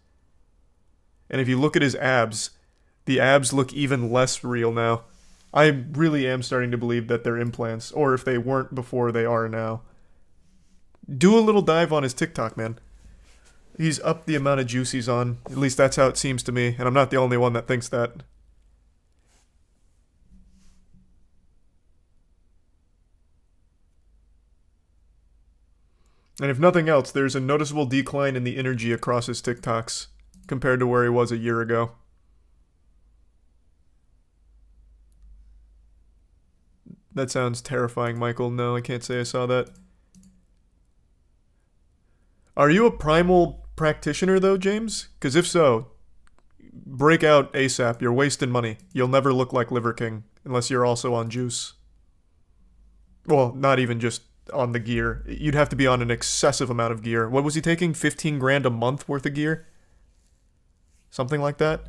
And if you look at his abs, the abs look even less real now. I really am starting to believe that they're implants, or if they weren't before, they are now. Do a little dive on his TikTok, man. He's upped the amount of juice he's on. At least that's how it seems to me, and I'm not the only one that thinks that. And if nothing else, there's a noticeable decline in the energy across his TikToks compared to where he was a year ago. That sounds terrifying, Michael. No, I can't say I saw that. Are you a primal practitioner, though, James? Because if so, break out ASAP. You're wasting money. You'll never look like Liver King unless you're also on juice. Well, not even just on the gear. You'd have to be on an excessive amount of gear. What was he taking? 15 grand a month worth of gear? Something like that?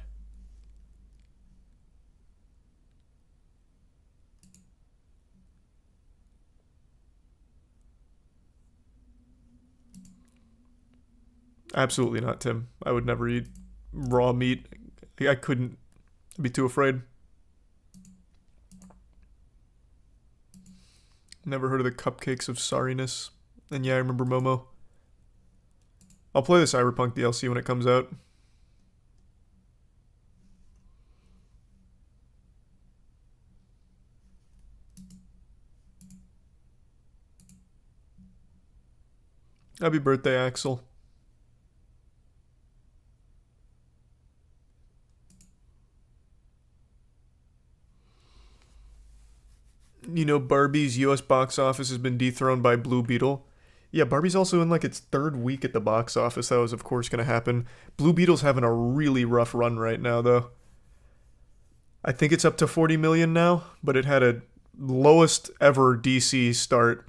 Absolutely not, Tim. I would never eat raw meat. I couldn't. I'd be too afraid. Never heard of the Cupcakes of Sorriness. And yeah, I remember Momo. I'll play the Cyberpunk DLC when it comes out. Happy birthday, Axel. You know, Barbie's US box office has been dethroned by Blue Beetle. Yeah, Barbie's also in like its third week at the box office. That was, of course, going to happen. Blue Beetle's having a really rough run right now, though. I think it's up to 40 million now, but it had a lowest ever DC start,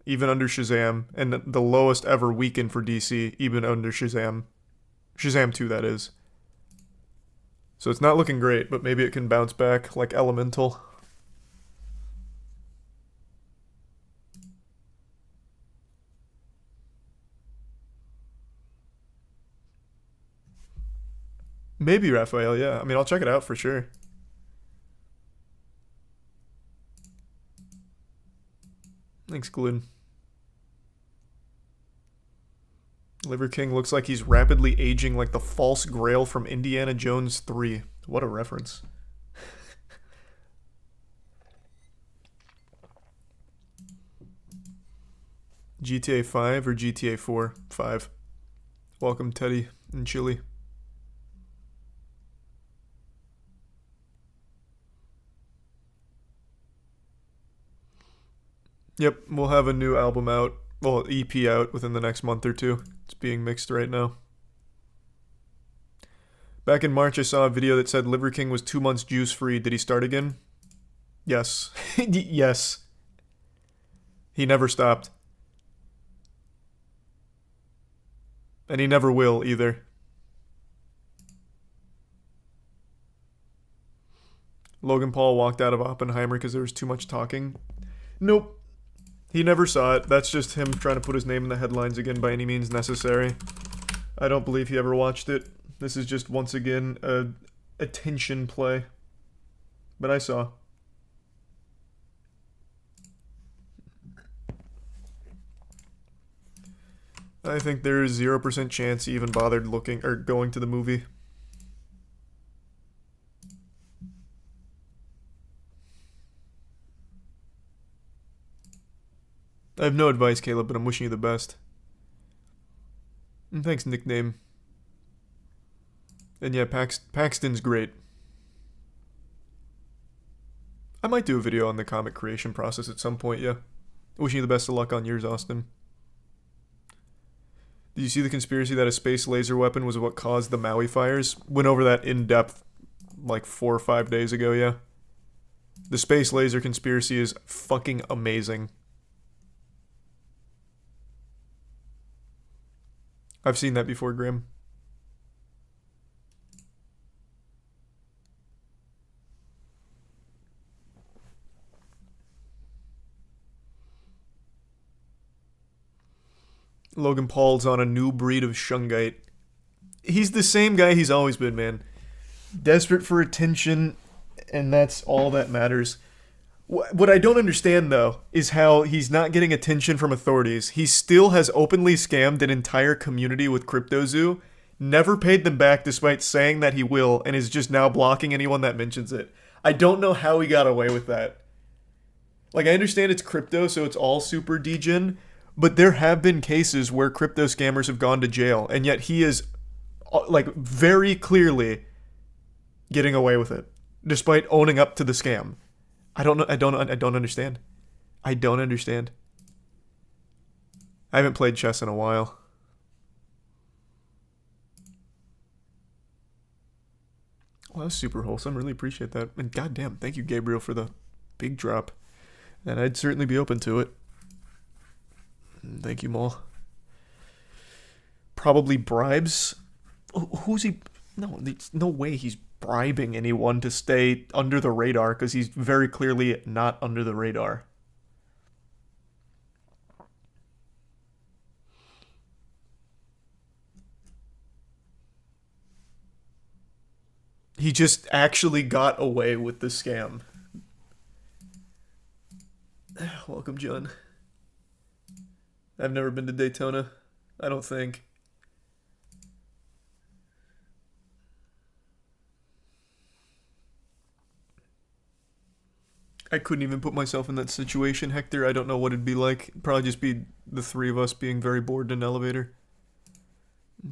even under Shazam, and the lowest ever weekend for DC, even under Shazam. Shazam 2, that is. So it's not looking great, but maybe it can bounce back like Elemental. Maybe Raphael, yeah. I mean, I'll check it out for sure. Thanks, Glyn. Liver King looks like he's rapidly aging like the false grail from Indiana Jones 3. What a reference. GTA 5 or GTA 4? 5. Welcome, Teddy and Chili. Yep, we'll have a new album out, well, EP out within the next month or two. It's being mixed right now. Back in March, I saw a video that said Liver King was 2 months juice-free. Did he start again? Yes. Yes. He never stopped. And he never will, either. Logan Paul walked out of Oppenheimer because there was too much talking. Nope. He never saw it. That's just him trying to put his name in the headlines again by any means necessary. I don't believe he ever watched it. This is just, once again, a attention play. But I saw. I think there is 0% chance he even bothered looking or going to the movie. I have no advice, Caleb, but I'm wishing you the best. And thanks, nickname. And yeah, Paxton's great. I might do a video on the comic creation process at some point, yeah. Wishing you the best of luck on yours, Austin. Did you see the conspiracy that a space laser weapon was what caused the Maui fires? Went over that in depth like 4 or 5 days ago, yeah. The space laser conspiracy is fucking amazing. I've seen that before, Grim. Logan Paul's on a new breed of Shungite. He's the same guy he's always been, man. Desperate for attention, and that's all that matters. What I don't understand, though, is how he's not getting attention from authorities. He still has openly scammed an entire community with CryptoZoo, never paid them back despite saying that he will, and is just now blocking anyone that mentions it. I don't know how he got away with that. Like, I understand it's crypto, so it's all super degen, But there have been cases where crypto scammers have gone to jail, and yet he is like very clearly getting away with it, despite owning up to the scam. I don't know. I don't understand. I don't understand. I haven't played chess in a while. Well, that's super wholesome. Really appreciate that. And goddamn, thank you, Gabriel, for the big drop. And I'd certainly be open to it. Thank you, Maul. Probably bribes. Who's he? No, there's no way he's bribing anyone to stay under the radar, because he's very clearly not under the radar. He just actually got away with the scam. Welcome, John. I've never been to Daytona. I don't think. I couldn't even put myself in that situation, Hector. I don't know what it'd be like. It'd probably just be the three of us being very bored in an elevator.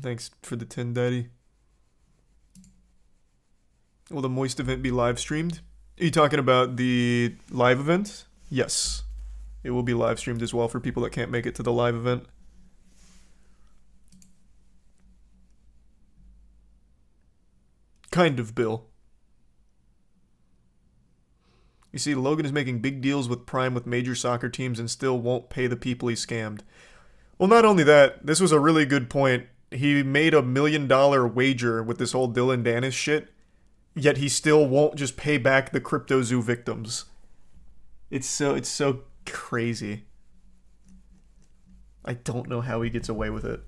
Thanks for the 10, Daddy. Will the Moist event be live streamed? Are you talking about the live event? Yes. It will be live streamed as well for people that can't make it to the live event. Kind of, Bill. You see, Logan is making big deals with Prime with major soccer teams and still won't pay the people he scammed. Well, not only that, this was a really good point. He made $1 million wager with this whole Dylan Dennis shit, yet he still won't just pay back the Crypto Zoo victims. It's so crazy. I don't know how he gets away with it.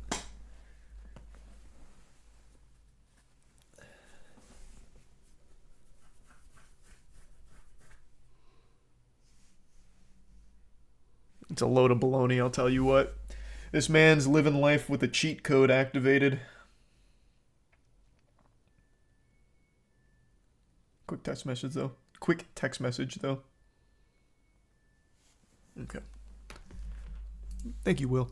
It's a load of baloney, I'll tell you what. This man's living life with a cheat code activated. Quick text message, though. Okay. Thank you, Will.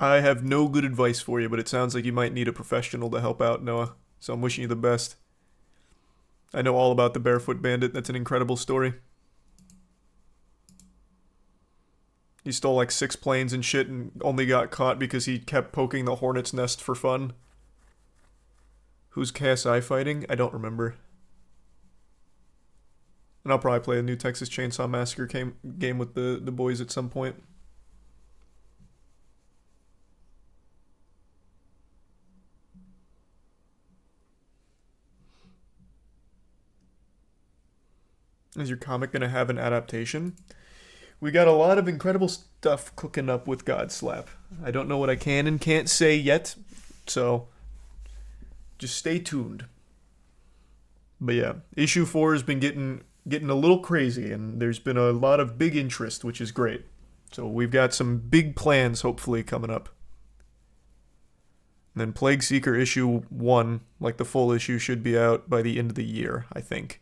I have no good advice for you, but it sounds like you might need a professional to help out, Noah. So I'm wishing you the best. I know all about the Barefoot Bandit. That's an incredible story. He stole like 6 planes and shit and only got caught because he kept poking the hornet's nest for fun. Who's KSI fighting? I don't remember. And I'll probably play a new Texas Chainsaw Massacre game with the boys at some point. Is your comic going to have an adaptation? We got a lot of incredible stuff cooking up with Godslap. I don't know what I can and can't say yet, so just stay tuned. But yeah, issue 4 has been getting a little crazy, and there's been a lot of big interest, which is great. So we've got some big plans hopefully coming up. And then Plague Seeker issue 1, like the full issue, should be out by the end of the year, I think.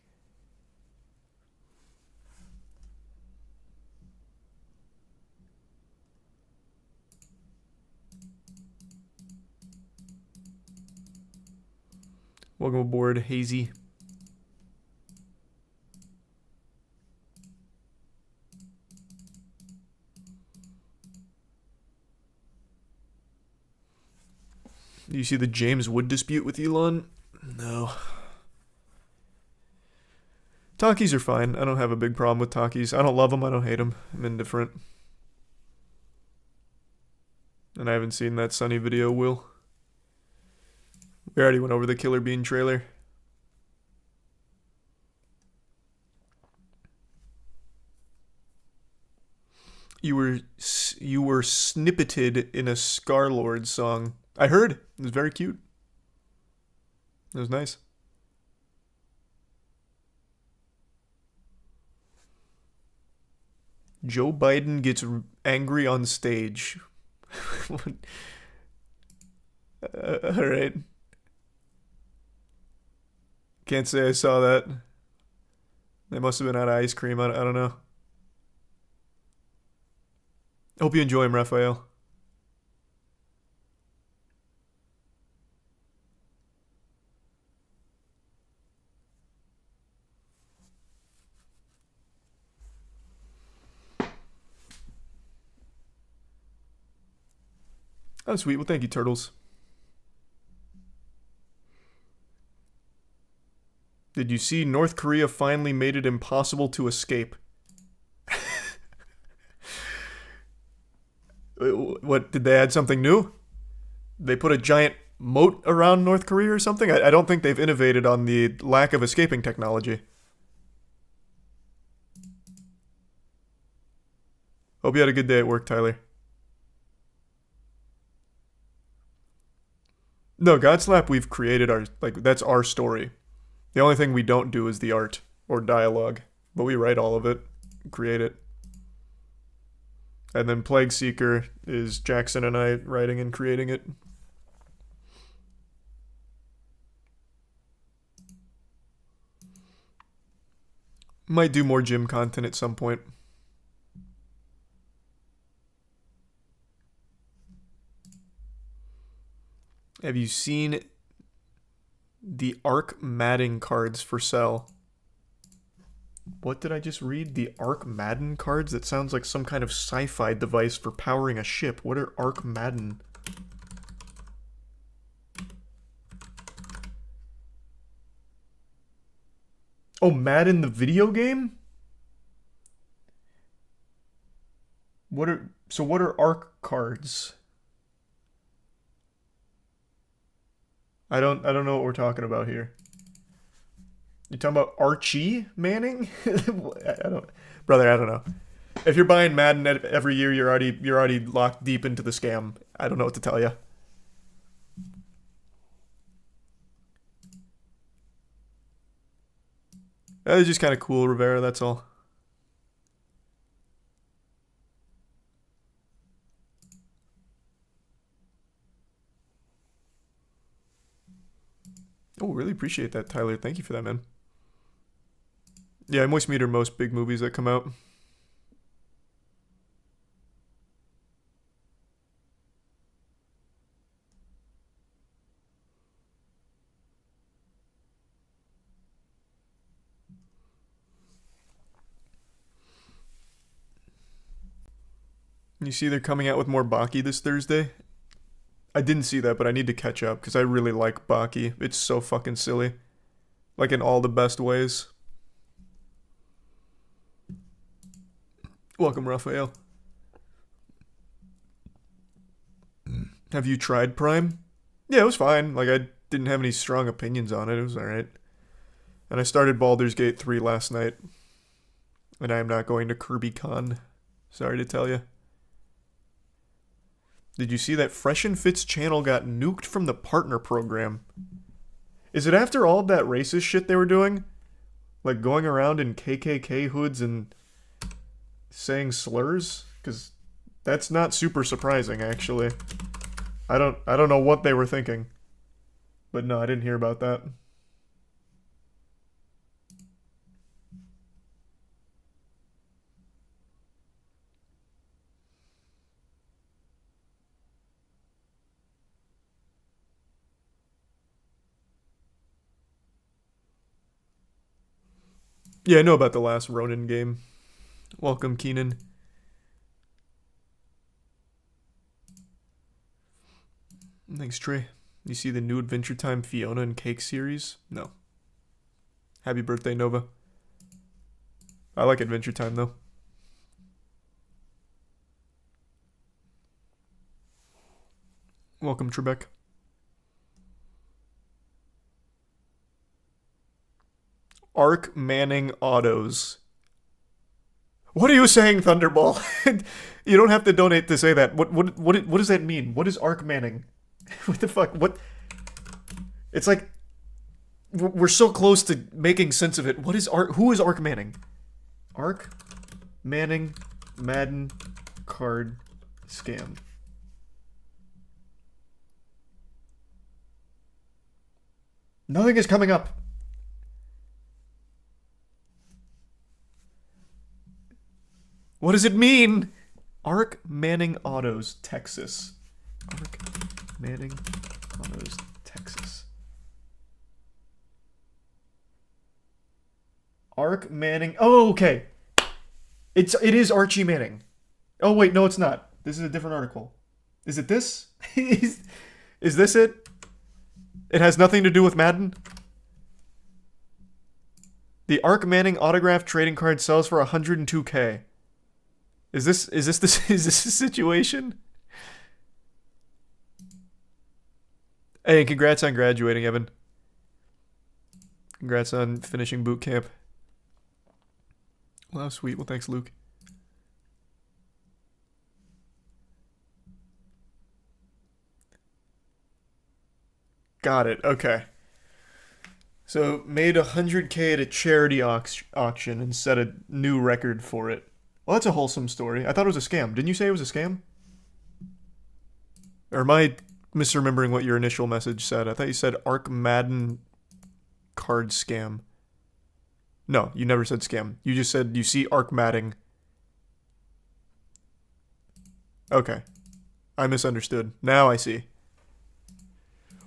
Welcome aboard, Hazy. Do you see the James Wood dispute with Elon? No. Talkies are fine. I don't have a big problem with talkies. I don't love them. I don't hate them. I'm indifferent. And I haven't seen that Sunny video, Will. We already went over the Killer Bean trailer. You were snippeted in a Scarlord song. I heard. It was very cute. It was nice. Joe Biden gets angry on stage. All right. Can't say I saw that. They must have been out of ice cream. I don't know. Hope you enjoy him, Raphael. Oh, sweet. Well, thank you, Turtles. Did you see North Korea finally made it impossible to escape? What, did they add something new? They put a giant moat around North Korea or something? I don't think they've innovated on the lack of escaping technology. Hope you had a good day at work, Tyler. No, Godslap we've created our, like, that's our story. The only thing we don't do is the art or dialogue, but we write all of it, create it. And then Plague Seeker is Jackson and I writing and creating it. Might do more gym content at some point. Have you seen the Arc Madden cards for sale? What did I just read? The Arc Madden cards? That sounds like some kind of sci-fi device for powering a ship. What are Arc Madden? Oh, Madden the video game? What are Arc cards? I don't know what we're talking about here. You talking about Archie Manning? Brother, I don't know. If you're buying Madden every year, you're already locked deep into the scam. I don't know what to tell you. That was just kind of cool, Rivera, that's all. Oh, really appreciate that, Tyler. Thank you for that, man. Yeah, I moist meter most big movies that come out. You see they're coming out with more Baki this Thursday? I didn't see that, but I need to catch up because I really like Baki. It's so fucking silly. Like in all the best ways. Welcome, Raphael. Have you tried Prime? Yeah, it was fine. Like, I didn't have any strong opinions on it. It was alright. And I started Baldur's Gate 3 last night. And I am not going to KirbyCon. Sorry to tell you. Did you see that Fresh and Fit's channel got nuked from the partner program? Is it after all of that racist shit they were doing? Like going around in KKK hoods and saying slurs? Because that's not super surprising, actually. I don't know what they were thinking. But no, I didn't hear about that. Yeah, I know about the last Ronin game. Welcome, Keenan. Thanks, Trey. You see the new Adventure Time Fiona and Cake series? No. Happy birthday, Nova. I like Adventure Time, though. Welcome, Trebek. Arc Manning Autos. What are you saying, Thunderball? You don't have to donate to say that. What does that mean? What is Arc Manning? What the fuck? What? It's like we're so close to making sense of it. What is Arc? Who is Arc Manning? Arc Manning Madden card scam. Nothing is coming up. What does it mean? Arc Manning Autos, Texas. Arc Manning Autos, Texas. Arc Manning. Oh, okay. It is Archie Manning. Oh wait, no, it's not. This is a different article. Is it this? is this it? It has nothing to do with Madden. The Arc Manning autographed trading card sells for 102K. Is this the situation? Hey, congrats on graduating, Evan. Congrats on finishing boot camp. Wow, sweet. Well, thanks, Luke. Got it. Okay. So, made 100K at a charity auction and set a new record for it. Well, that's a wholesome story. I thought it was a scam. Didn't you say it was a scam? Or am I misremembering what your initial message said? I thought you said Arc Madden card scam. No, you never said scam. You just said you see Arc Madden. Okay. I misunderstood. Now I see.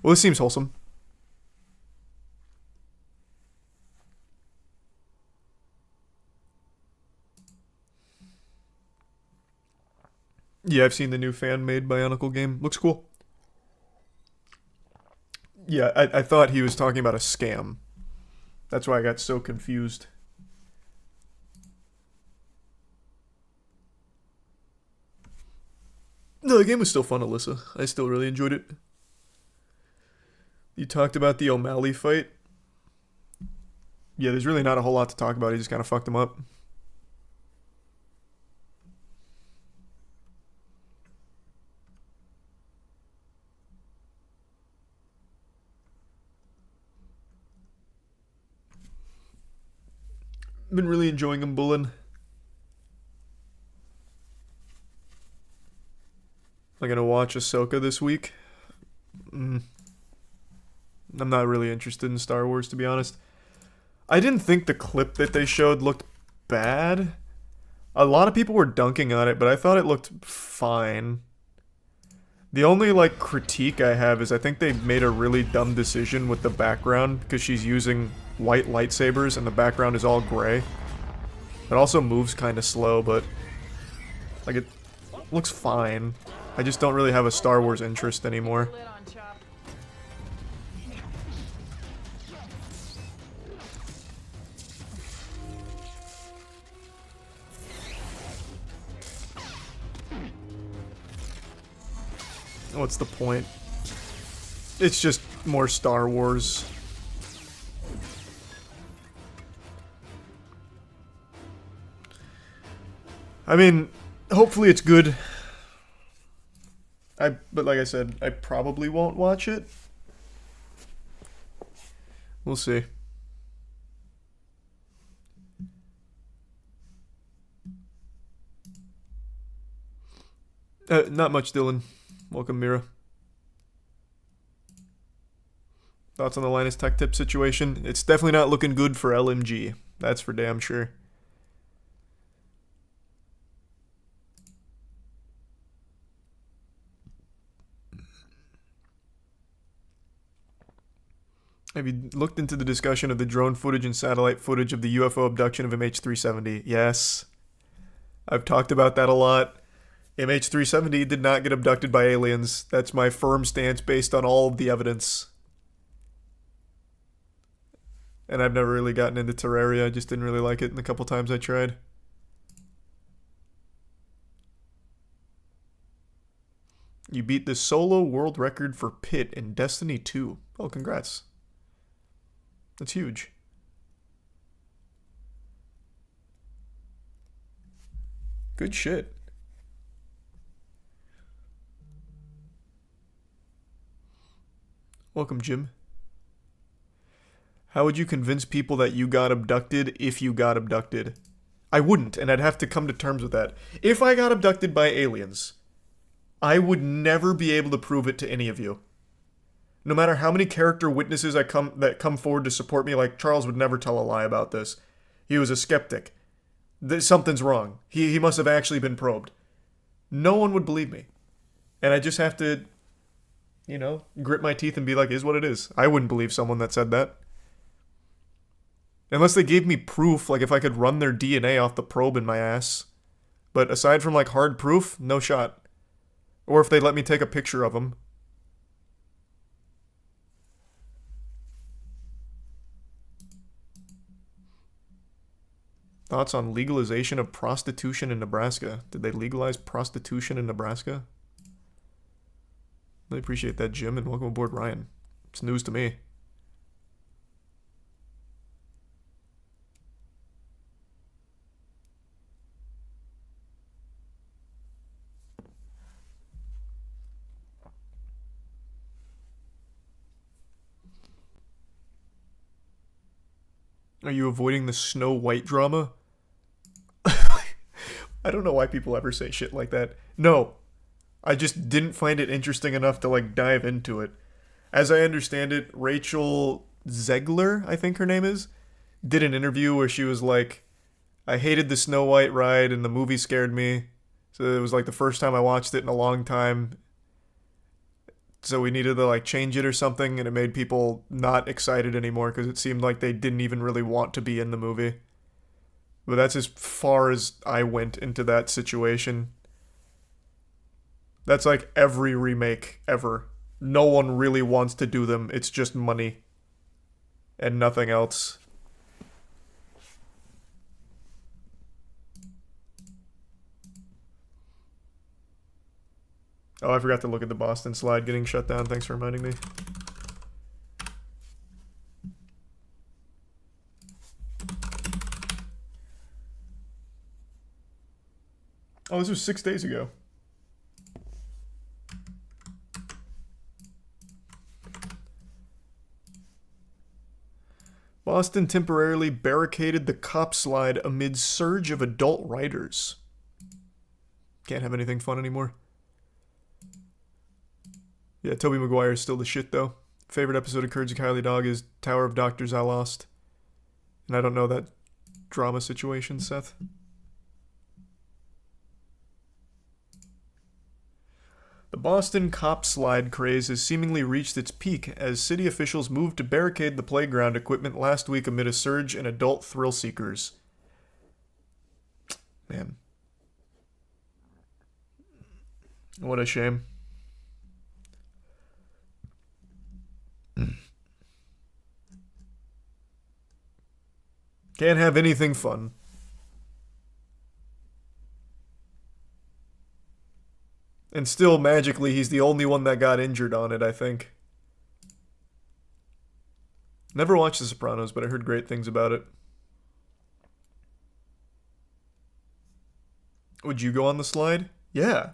Well, this seems wholesome. Yeah, I've seen the new fan-made Bionicle game. Looks cool. Yeah, I thought he was talking about a scam. That's why I got so confused. No, the game was still fun, Alyssa. I still really enjoyed it. You talked about the O'Malley fight. Yeah, there's really not a whole lot to talk about. He just kind of fucked him up. Been really enjoying him bullying. I'm gonna watch Ahsoka this week. I'm not really interested in Star Wars, to be honest. I didn't think the clip that they showed looked bad. A lot of people were dunking on it, but I thought it looked fine. The only, critique I have is I think they made a really dumb decision with the background, because she's using white lightsabers and the background is all gray. It also moves kind of slow, but, it looks fine. I just don't really have a Star Wars interest anymore. What's the point? It's just more Star Wars. I mean, hopefully it's good. But like I said, I probably won't watch it. We'll see. Not much, Dylan. Welcome, Mira. Thoughts on the Linus Tech Tip situation? It's definitely not looking good for LMG. That's for damn sure. Have you looked into the discussion of the drone footage and satellite footage of the UFO abduction of MH370? Yes. I've talked about that a lot. MH370 did not get abducted by aliens. That's my firm stance based on all of the evidence. And I've never really gotten into Terraria. I just didn't really like it in the couple times I tried. You beat the solo world record for Pit in Destiny 2. Oh, congrats. That's huge. Good shit. Welcome, Jim. How would you convince people that you got abducted if you got abducted? I wouldn't, and I'd have to come to terms with that. If I got abducted by aliens, I would never be able to prove it to any of you. No matter how many character witnesses that come forward to support me, like Charles would never tell a lie about this. He was a skeptic. Something's wrong. He must have actually been probed. No one would believe me. And I just have to, grit my teeth and be like, is what it is. I wouldn't believe someone that said that. Unless they gave me proof, like if I could run their DNA off the probe in my ass. But aside from like hard proof, no shot. Or if they let me take a picture of them. Thoughts on legalization of prostitution in Nebraska? Did they legalize prostitution in Nebraska? Really appreciate that, Jim, and welcome aboard, Ryan. It's news to me. Are you avoiding the Snow White drama? I don't know why people ever say shit like that. No. I just didn't find it interesting enough to, like, dive into it. As I understand it, Rachel Zegler, I think her name is, did an interview where she was like, I hated the Snow White ride and the movie scared me. So it was, like, the first time I watched it in a long time. So we needed to like change it or something, and it made people not excited anymore because it seemed like they didn't even really want to be in the movie. But that's as far as I went into that situation. That's like every remake ever. No one really wants to do them. It's just money and nothing else. Oh, I forgot to look at the Boston slide getting shut down. Thanks for reminding me. Oh, this was 6 days ago. Boston temporarily barricaded the cop slide amid surge of adult riders. Can't have anything fun anymore. Yeah, Tobey Maguire is still the shit, though. Favorite episode of Courage the Cowardly Dog is Tower of Doctors I Lost. And I don't know that drama situation, Seth. The Boston cop slide craze has seemingly reached its peak as city officials moved to barricade the playground equipment last week amid a surge in adult thrill seekers. Man. What a shame. Can't have anything fun. And still, magically, he's the only one that got injured on it, I think. Never watched The Sopranos, but I heard great things about it. Would you go on the slide? Yeah.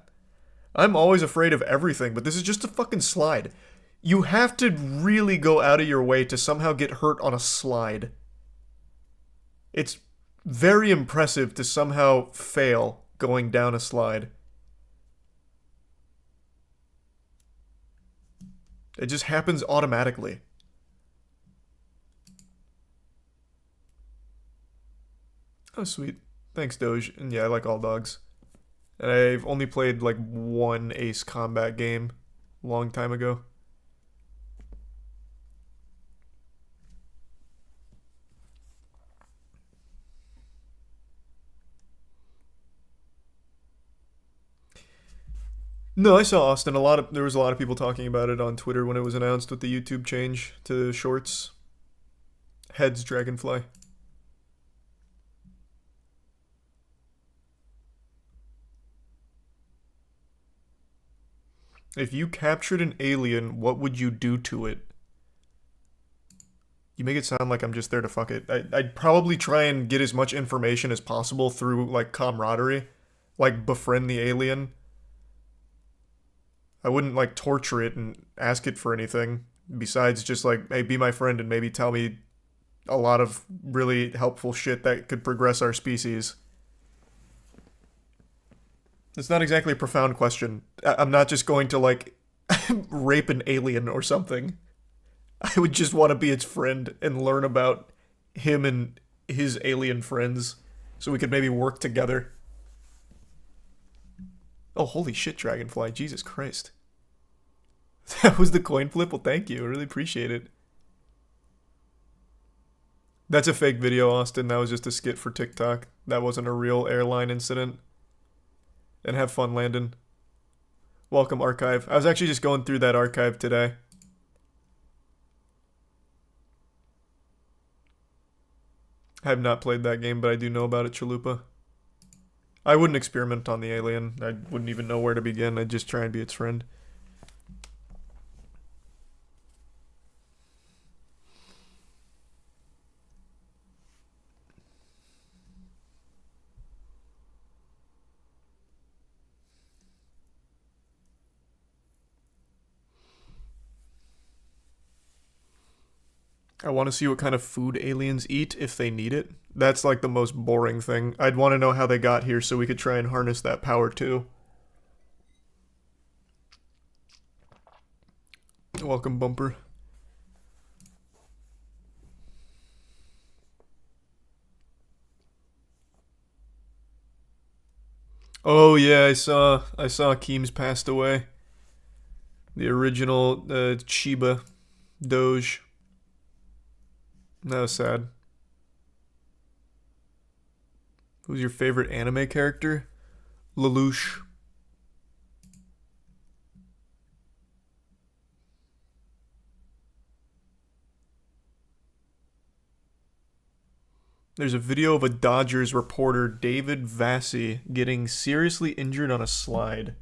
I'm always afraid of everything, but this is just a fucking slide. You have to really go out of your way to somehow get hurt on a slide. It's very impressive to somehow fail going down a slide. It just happens automatically. Oh, sweet. Thanks, Doge. And yeah, I like all dogs. And I've only played like one Ace Combat game a long time ago. No, I saw Austin. There was a lot of people talking about it on Twitter when it was announced with the YouTube change to shorts. Heads Dragonfly. If you captured an alien, what would you do to it? You make it sound like I'm just there to fuck it. I'd probably try and get as much information as possible through, like, camaraderie. Like, befriend the alien. I wouldn't, like, torture it and ask it for anything. Besides just, like, hey, be my friend and maybe tell me a lot of really helpful shit that could progress our species. It's not exactly a profound question. I'm not just going to, like, rape an alien or something. I would just want to be its friend and learn about him and his alien friends. So we could maybe work together. Oh, holy shit, Dragonfly. Jesus Christ. That was the coin flip? Well, thank you. I really appreciate it. That's a fake video, Austin. That was just a skit for TikTok. That wasn't a real airline incident. And have fun, Landon. Welcome, Archive. I was actually just going through that archive today. I have not played that game, but I do know about it, Chalupa. I wouldn't experiment on the alien. I wouldn't even know where to begin. I'd just try and be its friend. I want to see what kind of food aliens eat if they need it. That's like the most boring thing. I'd want to know how they got here so we could try and harness that power too. Welcome, Bumper. Oh yeah, I saw Keems passed away. The original Chiba Doge. That was sad. Who's your favorite anime character? Lelouch. There's a video of a Dodgers reporter, David Vassy, getting seriously injured on a slide.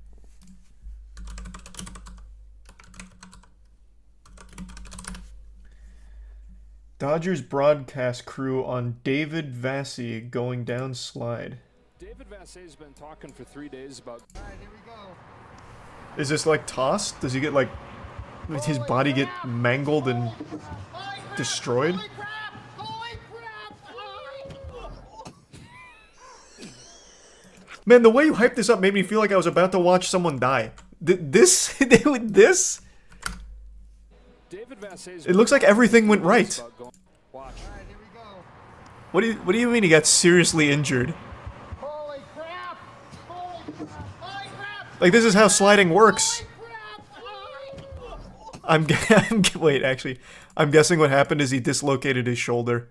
Dodgers broadcast crew on David Vassy going down slide. David Vassy's been talking for 3 days about... Alright, here we go. Is this like tossed? Does he get like... Does his body get mangled and destroyed? Holy crap! Holy crap! Man, the way you hyped this up made me feel like I was about to watch someone die. This? David Vassy's... It looks like everything went right. Watch. Alright, here we go. What do you mean he got seriously injured? Holy crap! Holy crap! Holy crap! Like, this is how sliding works. Holy crap! Wait, actually, I'm guessing what happened is he dislocated his shoulder.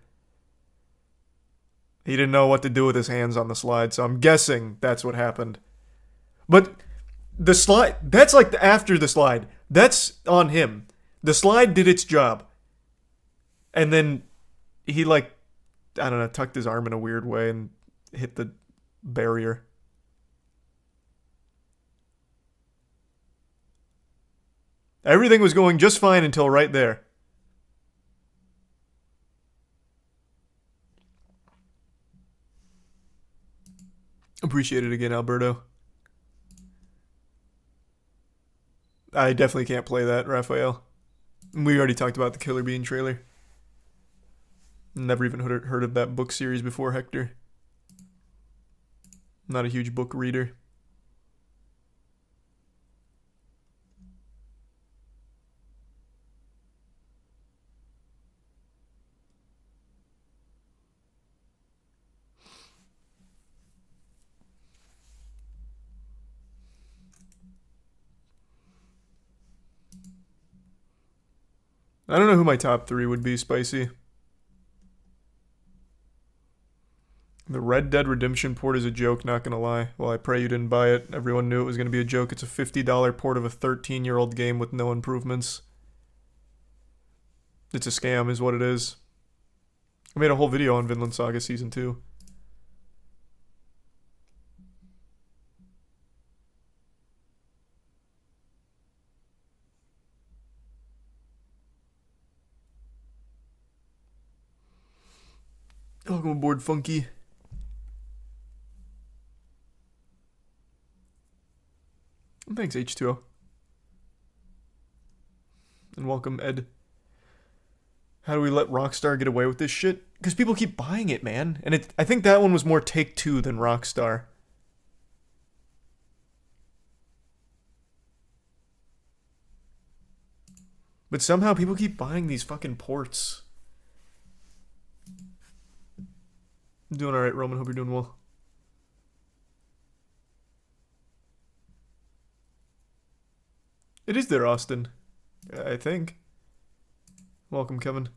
He didn't know what to do with his hands on the slide, so I'm guessing that's what happened. But the slide, that's like after the slide. That's on him. The slide did its job. And then he, like, I don't know, tucked his arm in a weird way and hit the barrier. Everything was going just fine until right there. Appreciate it again, Alberto. I definitely can't play that, Raphael. We already talked about the Killer Bean trailer. Never even heard of that book series before, Hector. Not a huge book reader. I don't know who my top 3 would be, Spicy. The Red Dead Redemption port is a joke, not gonna lie. Well, I pray you didn't buy it. Everyone knew it was gonna be a joke. It's a $50 port of a 13-year-old game with no improvements. It's a scam, is what it is. I made a whole video on Vinland Saga Season 2. Welcome aboard, Funky. Thanks, H2O. And welcome, Ed. How do we let Rockstar get away with this shit? Because people keep buying it, man. And I think that one was more Take-Two than Rockstar. But somehow people keep buying these fucking ports. I'm doing alright, Roman. Hope you're doing well. It is there, Austin. I think. Welcome, Kevin.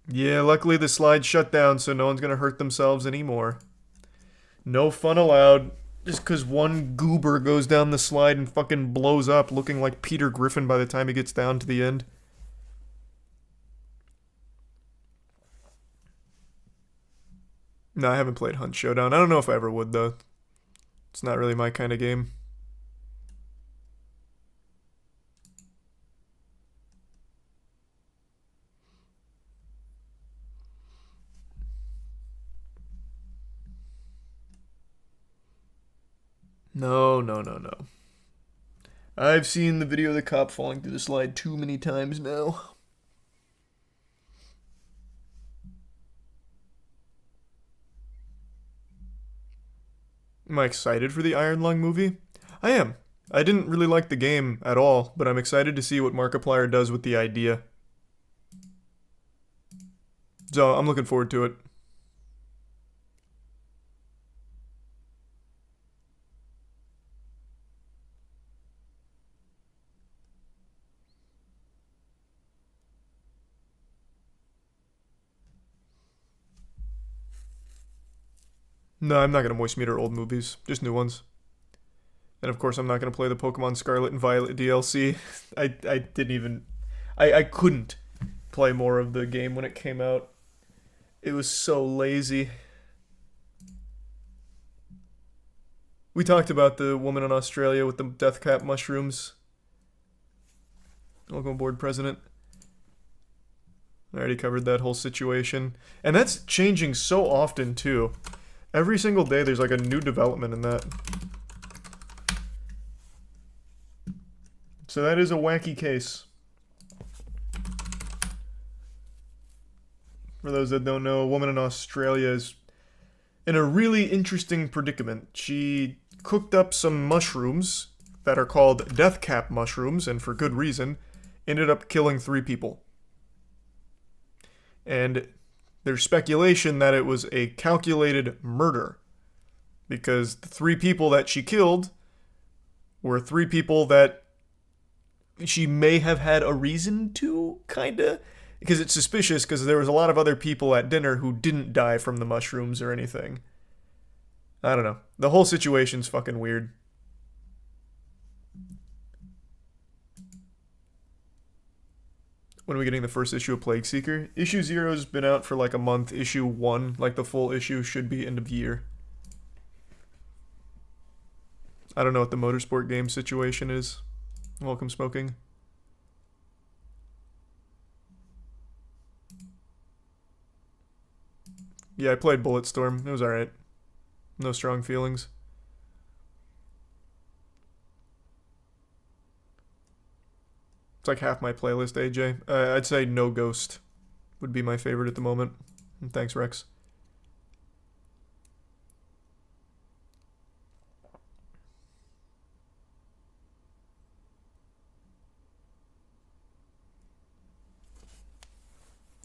Yeah, luckily the slide shut down, so no one's gonna hurt themselves anymore. No fun allowed. Just because one goober goes down the slide and fucking blows up, looking like Peter Griffin by the time he gets down to the end. No, I haven't played Hunt Showdown. I don't know if I ever would, though. It's not really my kind of game. No. I've seen the video of the cop falling through the slide too many times now. Am I excited for the Iron Lung movie? I am. I didn't really like the game at all, but I'm excited to see what Markiplier does with the idea. So I'm looking forward to it. No, I'm not going to moist meter old movies, just new ones. And of course, I'm not going to play the Pokemon Scarlet and Violet DLC. I didn't even... I couldn't play more of the game when it came out. It was so lazy. We talked about the woman in Australia with the death cap mushrooms. Welcome aboard, President. I already covered that whole situation. And that's changing so often, too. Every single day there's like a new development in that. So that is a wacky case. For those that don't know, a woman in Australia is in a really interesting predicament. She cooked up some mushrooms that are called death cap mushrooms, and for good reason, ended up killing 3 people. And there's speculation that it was a calculated murder, because the 3 people that she killed were 3 people that she may have had a reason to, kinda, because it's suspicious, because there was a lot of other people at dinner who didn't die from the mushrooms or anything. I don't know. The whole situation's fucking weird. When are we getting the first issue of Plague Seeker? Issue 0's been out for like a month. Issue 1, like the full issue, should be end of year. I don't know what the motorsport game situation is. Welcome, Smoking. Yeah, I played Bulletstorm. It was alright. No strong feelings. It's like half my playlist, AJ. I'd say No Ghost would be my favorite at the moment. And thanks, Rex.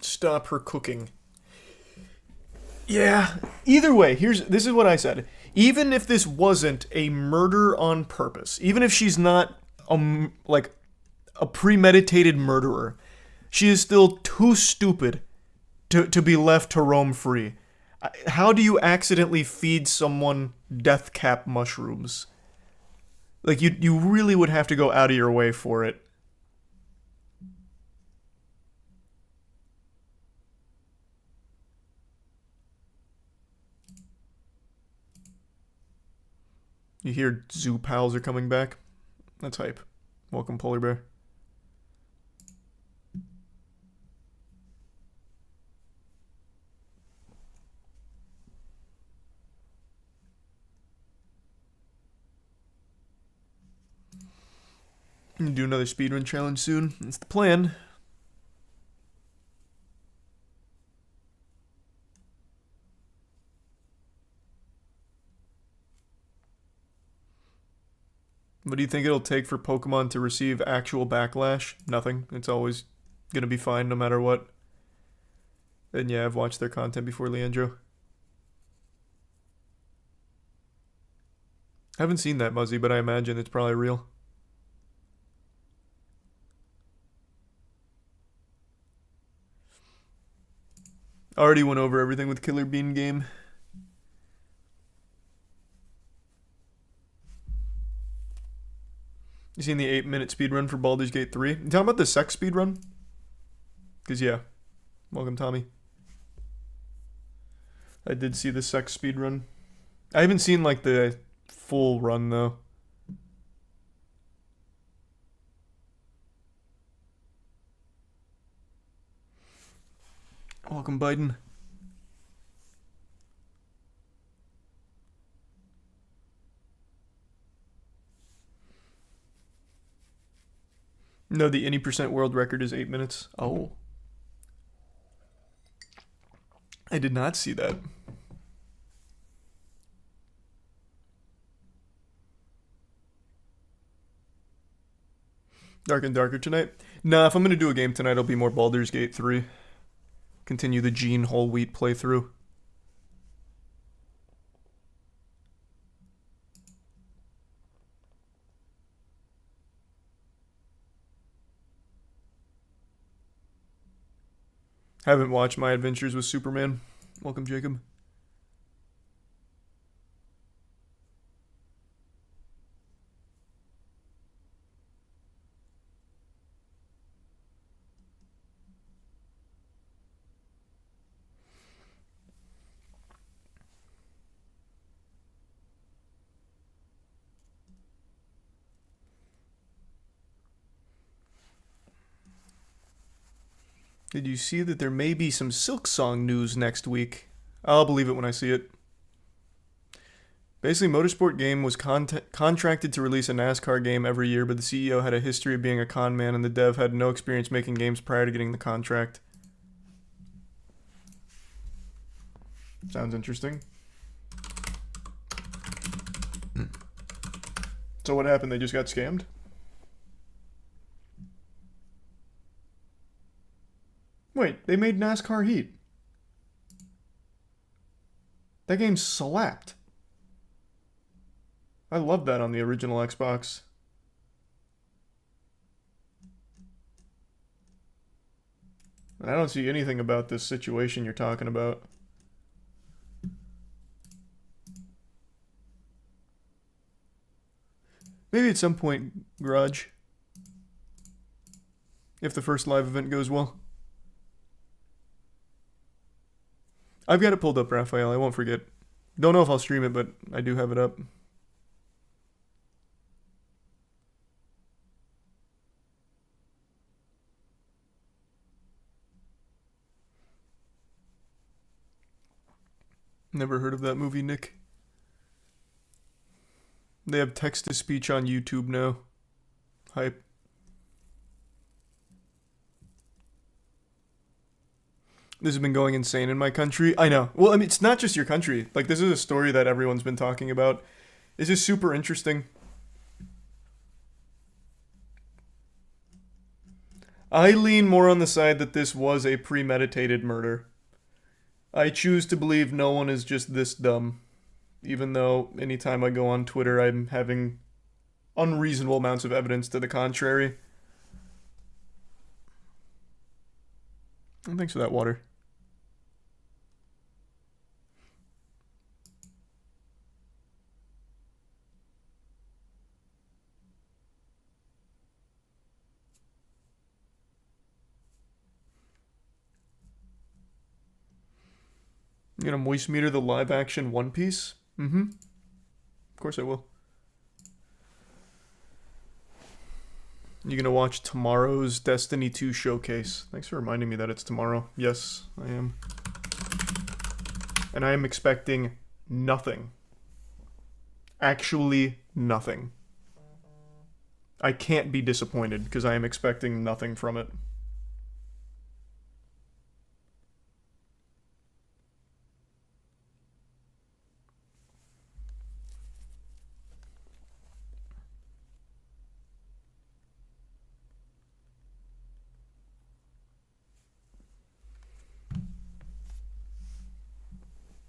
Stop her cooking. Yeah, either way, this is what I said. Even if this wasn't a murder on purpose, even if she's not like a premeditated murderer, she is still too stupid to be left to roam free. How do you accidentally feed someone death cap mushrooms? Like, you really would have to go out of your way for it. You hear zoo pals are coming back? That's hype. Welcome, Polar Bear. Do another speedrun challenge soon. That's the plan. What do you think it'll take for Pokemon to receive actual backlash? Nothing. It's always gonna be fine no matter what. And yeah, I've watched their content before, Leandro. I haven't seen that, Muzzy, but I imagine it's probably real. Already went over everything with Killer Bean Game. You seen the 8-minute speedrun for Baldur's Gate 3? You talking about the sex speedrun? Because, yeah. Welcome, Tommy. I did see the sex speedrun. I haven't seen, like, the full run, though. Welcome, Biden. No, the any percent world record is 8 minutes. Oh. I did not see that. Dark and darker tonight? Nah, if I'm gonna do a game tonight, it'll be more Baldur's Gate 3. Continue the Gene Whole Wheat playthrough. Haven't watched My Adventures with Superman. Welcome, Jacob. Did you see that there may be some Silk Song news next week? I'll believe it when I see it. Basically, Motorsport Game was contracted to release a NASCAR game every year, but the CEO had a history of being a con man, and the dev had no experience making games prior to getting the contract. Sounds interesting. So what happened? They just got scammed? Wait, they made NASCAR Heat. That game slapped. I love that on the original Xbox. I don't see anything about this situation you're talking about. Maybe at some point, Garage. If the first live event goes well. I've got it pulled up, Raphael. I won't forget. Don't know if I'll stream it, but I do have it up. Never heard of that movie, Nick. They have text-to-speech on YouTube now. Hype. This has been going insane in my country. I know. Well, I mean, it's not just your country. Like, this is a story that everyone's been talking about. It's just super interesting. I lean more on the side that this was a premeditated murder. I choose to believe no one is just this dumb. Even though anytime I go on Twitter, I'm having unreasonable amounts of evidence to the contrary. And thanks for that water. You gonna moist meter the live action One Piece? Mm-hmm. Of course I will. You gonna watch tomorrow's Destiny 2 showcase? Thanks for reminding me that it's tomorrow. Yes, I am. And I am expecting nothing. Actually, nothing. I can't be disappointed because I am expecting nothing from it.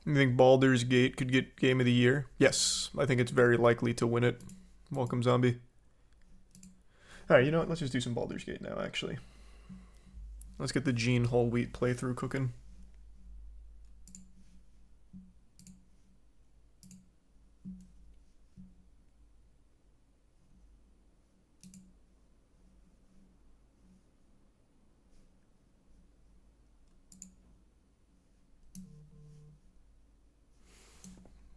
You think Baldur's Gate could get Game of the Year? Yes, I think it's very likely to win it. Welcome, zombie. Alright, you know what? Let's just do some Baldur's Gate now, actually. Let's get the Gene Whole Wheat playthrough cooking.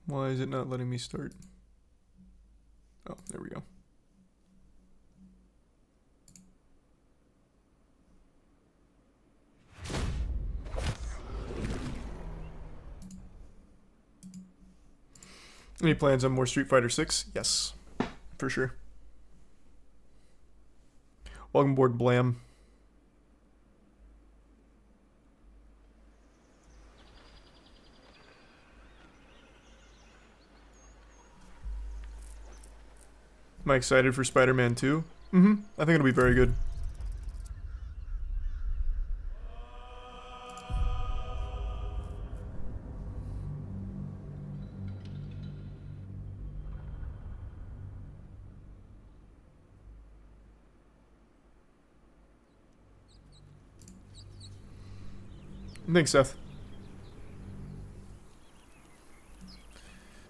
Why is it not letting me start? Oh, there we go. Any plans on more Street Fighter 6? Yes, for sure. Welcome aboard, Blam. Am I excited for Spider-Man 2? I think it'll be very good. Thanks, Seth.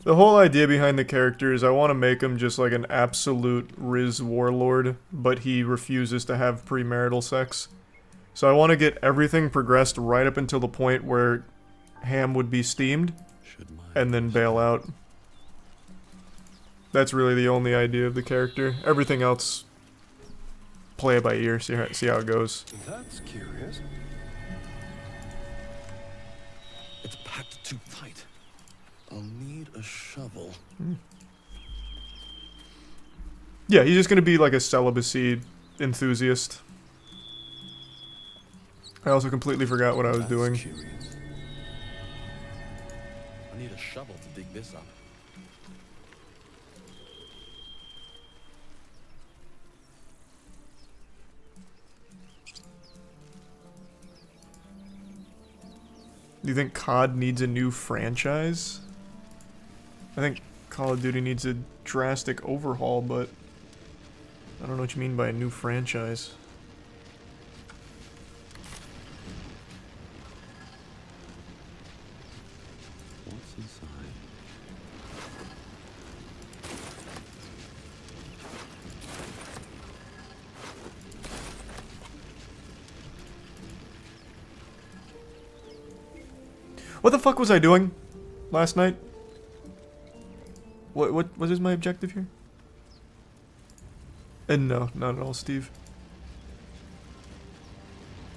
The whole idea behind the character is I want to make him just like an absolute Riz warlord, but he refuses to have premarital sex. So I want to get everything progressed right up until the point where Ham would be steamed, and then bail out. That's really the only idea of the character. Everything else, play it by ear, see how it goes. That's curious. It's packed too tight. I'll need a shovel. Yeah, he's just gonna be like a celibacy enthusiast. I also completely forgot what I was doing. Curious. I need a shovel to dig this up. Do you think COD needs a new franchise? I think Call of Duty needs a drastic overhaul, but I don't know what you mean by a new franchise. What's inside? What the fuck was I doing last night? What is my objective here? And no, not at all, Steve.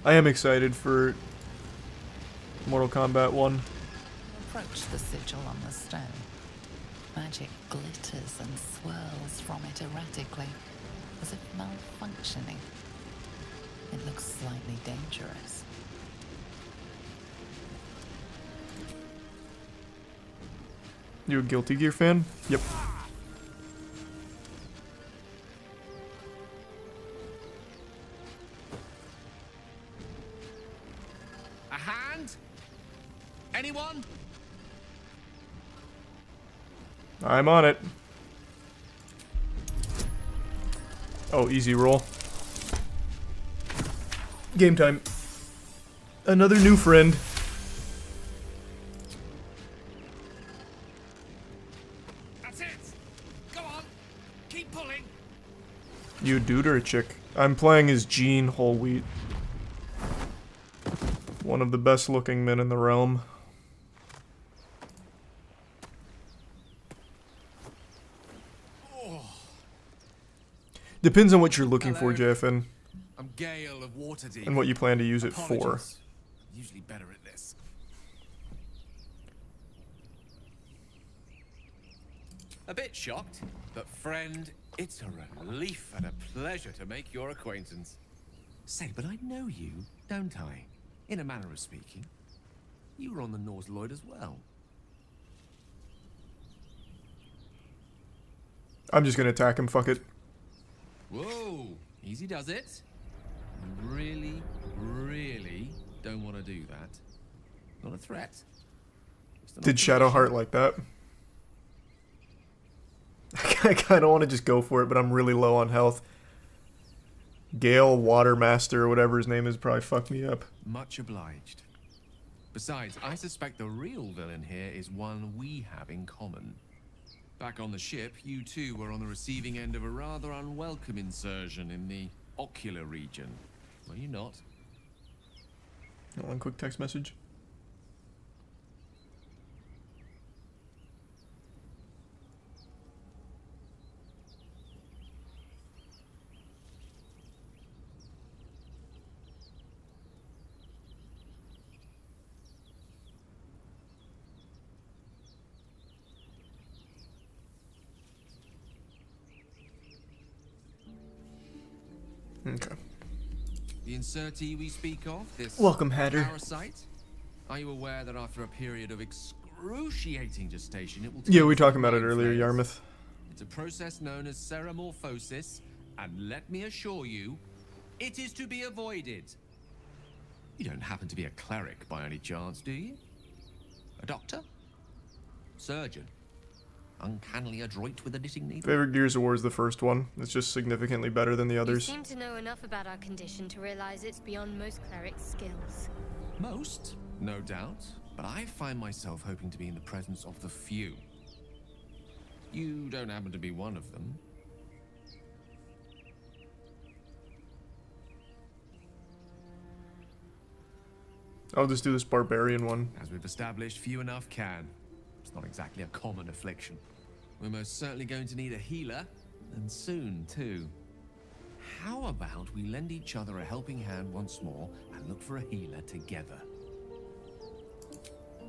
I am excited for Mortal Kombat 1. Approach the sigil on the stone. Magic glitters and swirls from it erratically, as if malfunctioning. It looks slightly dangerous. You a Guilty Gear fan? Yep. A hand? Anyone? I'm on it. Oh, easy roll. Game time. Another new friend. That's it. Go on. Keep pulling. You a dude or a chick? I'm playing as Gene Whole Wheat. One of the best looking men in the realm. Depends on what you're looking for, JFN, I'm Gale of Waterdeep. and what you plan to use it for. Apologies. Usually better at this. A bit shocked, but friend, it's a relief and a pleasure to make your acquaintance. Say, but I know you, don't I? In a manner of speaking. You were on the Norse Lloyd as well. I'm just gonna attack him, fuck it. Whoa, easy does it. You really, really don't want to do that. Not a threat. Did Shadowheart like that? I kind of want to just go for it, but I'm really low on health. Gale Watermaster, or whatever his name is, probably fucked me up. Much obliged. Besides, I suspect the real villain here is one we have in common. Back on the ship, you two were on the receiving end of a rather unwelcome insertion in the ocular region. Were you not? One quick text message. Okay. The insertee we speak of, this Welcome, Hatter. parasite. Are you aware that after a period of excruciating gestation, it will? Yeah, we were talking about it take earlier, phase? Yarmouth. It's a process known as seromorphosis, and let me assure you, it is to be avoided. You don't happen to be a cleric by any chance, do you? A doctor? Surgeon? Uncannily adroit with a knitting needle? Favorite Gears of War is the first one. It's just significantly better than the You others. seem to know enough about our condition to realize it's beyond most clerics' skills. Most, no doubt, but I find myself hoping to be in the presence of the few. You don't happen to be one of them. I'll just do this barbarian one. As we've established, few enough can. It's not exactly a common affliction. We're most certainly going to need a healer, and soon, too. How about we lend each other a helping hand once more and look for a healer together?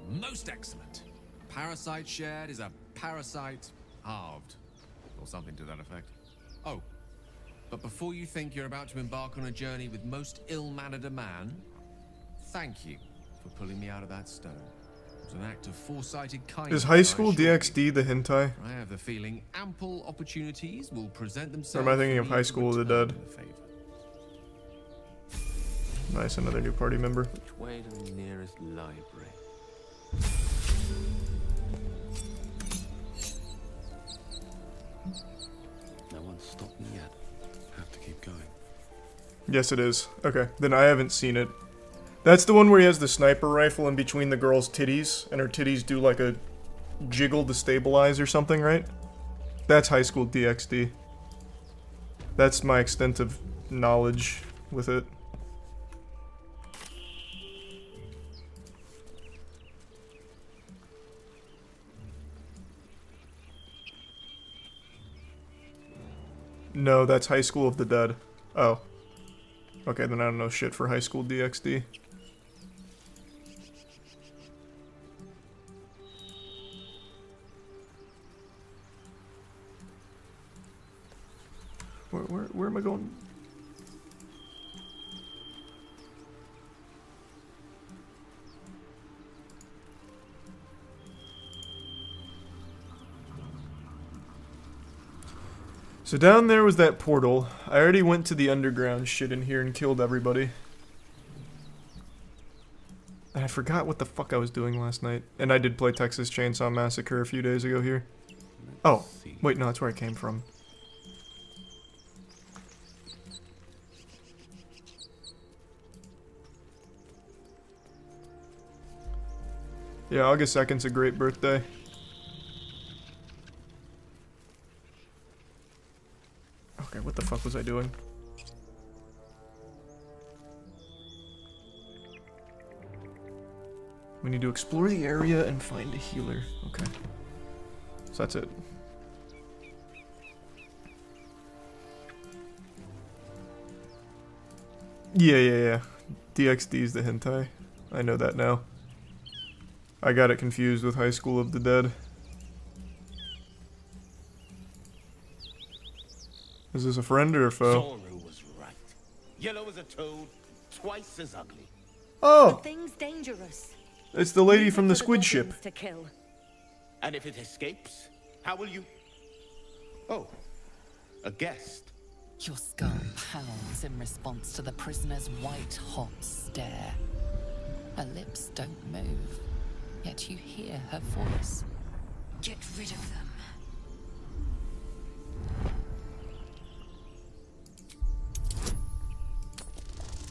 Most excellent. Parasite shared is a parasite halved, or something to that effect. Oh, but before you think you're about to embark on a journey with most ill-mannered a man, thank you for pulling me out of that stone. It was an act of foresighted kindness. Is High School I assure you. DxD the hentai? I have the feeling ample opportunities will present Or themselves. am I thinking for of me High to School of the return Dead? the favor. Nice, another new party member. Which way to the nearest library? No one's stopped me yet. Have to keep going. Yes, it is. Okay, then I haven't seen it. That's the one where he has the sniper rifle in between the girl's titties, and her titties do like a jiggle to stabilize or something, right? That's High School DxD. That's my extent of knowledge with it. No, that's High School of the Dead. Oh. Okay, then I don't know shit for High School DxD. Where am I going? So down there was that portal. I already went to the underground shit in here and killed everybody. And I forgot what the fuck I was doing last night. And I did play Texas Chainsaw Massacre a few days ago here. Oh, wait, no, that's where I came from. Yeah, August 2nd's a great birthday. Okay, what the fuck was I doing? We need to explore the area and find a healer. Okay. So that's it. Yeah. DxD is the hentai. I know that now. I got it confused with High School of the Dead. Is this a friend or a foe? Zoru was right. Yellow as a toad, twice as ugly. Oh! Thing's dangerous. It's the lady Leave from it the for squid ship. goblins to kill. And if it escapes, how will you... Oh, a guest. Your skull pounds in response to the prisoner's white-hot stare. Her lips don't move. yet you hear her voice. Get rid of them.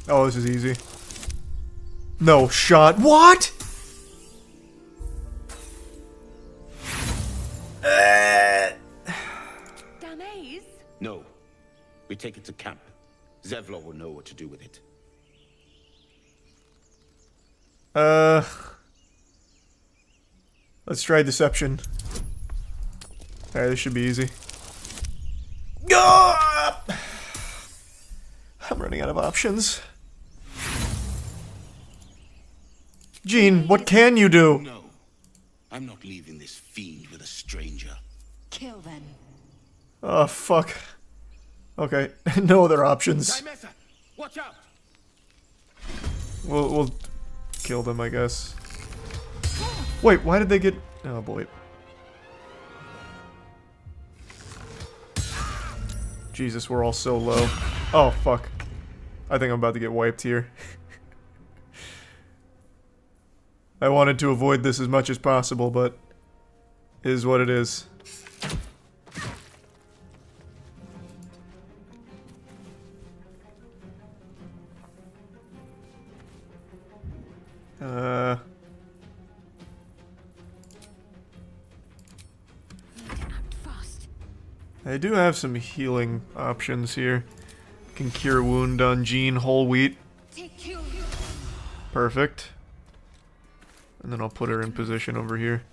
Oh, this is easy. No shot. What? Damaze? No. We take it to camp. Zevlor will know what to do with it. Let's try deception. Alright, this should be easy. Ah! I'm running out of options. Jean, what can you do? No. I'm not leaving this fiend with a stranger. Kill them. Oh, fuck. Okay, no other options. Dimessa, watch out! We'll kill them, I guess. Wait, why did they get... Oh, boy. Jesus, we're all so low. Oh, fuck. I think I'm about to get wiped here. I wanted to avoid this as much as possible, but... it is what it is. I do have some healing options here. Can cure wound on Jean whole wheat. Perfect. And then I'll put her in position over here.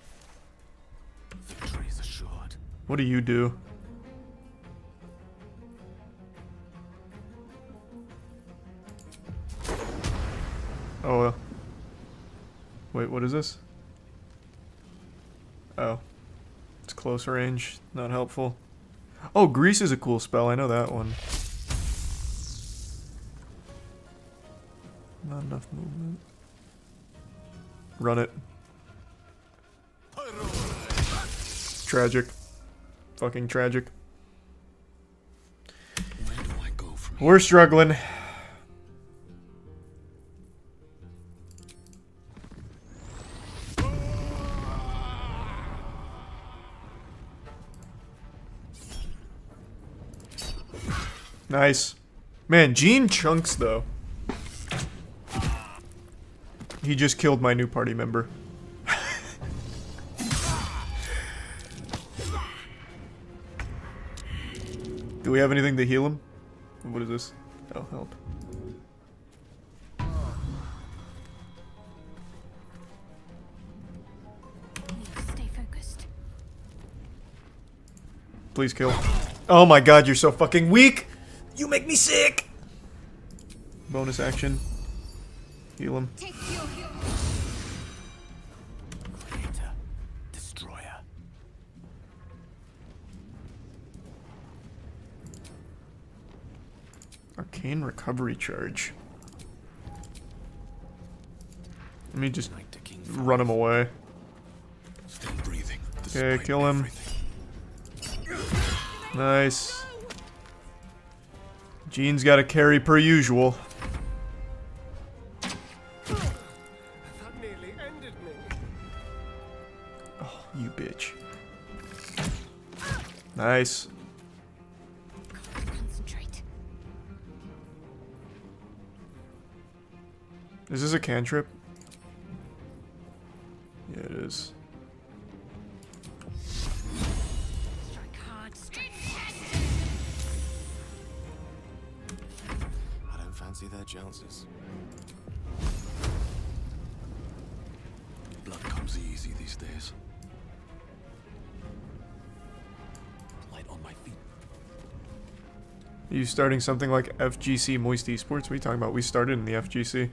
Victory is assured. What do you do? Oh. Wait, what is this? Oh. It's close range. Not helpful. Oh, Grease is a cool spell. I know that one. Not enough movement. Run it. Tragic. Fucking tragic. Where do I go from here? We're struggling. Nice. Man, Gene chunks, though. He just killed my new party member. Do we have anything to heal him? What is this? Oh, help. Stay focused. Please kill. Oh my god, you're so fucking weak! You make me sick! Bonus action. Heal him. Creator, destroyer. Arcane recovery charge. Let me just run him away. Still breathing. Okay, kill him. Nice. Jean's got to carry per usual. That nearly ended me. Oh, you bitch. Nice. Concentrate. Is this a cantrip? Yeah, it is. Strike hard. Strike. I don't fancy their chances. Blood comes easy these days. Light on my feet. Are you starting something like FGC Moist Esports? What are you talking about? We started in the FGC.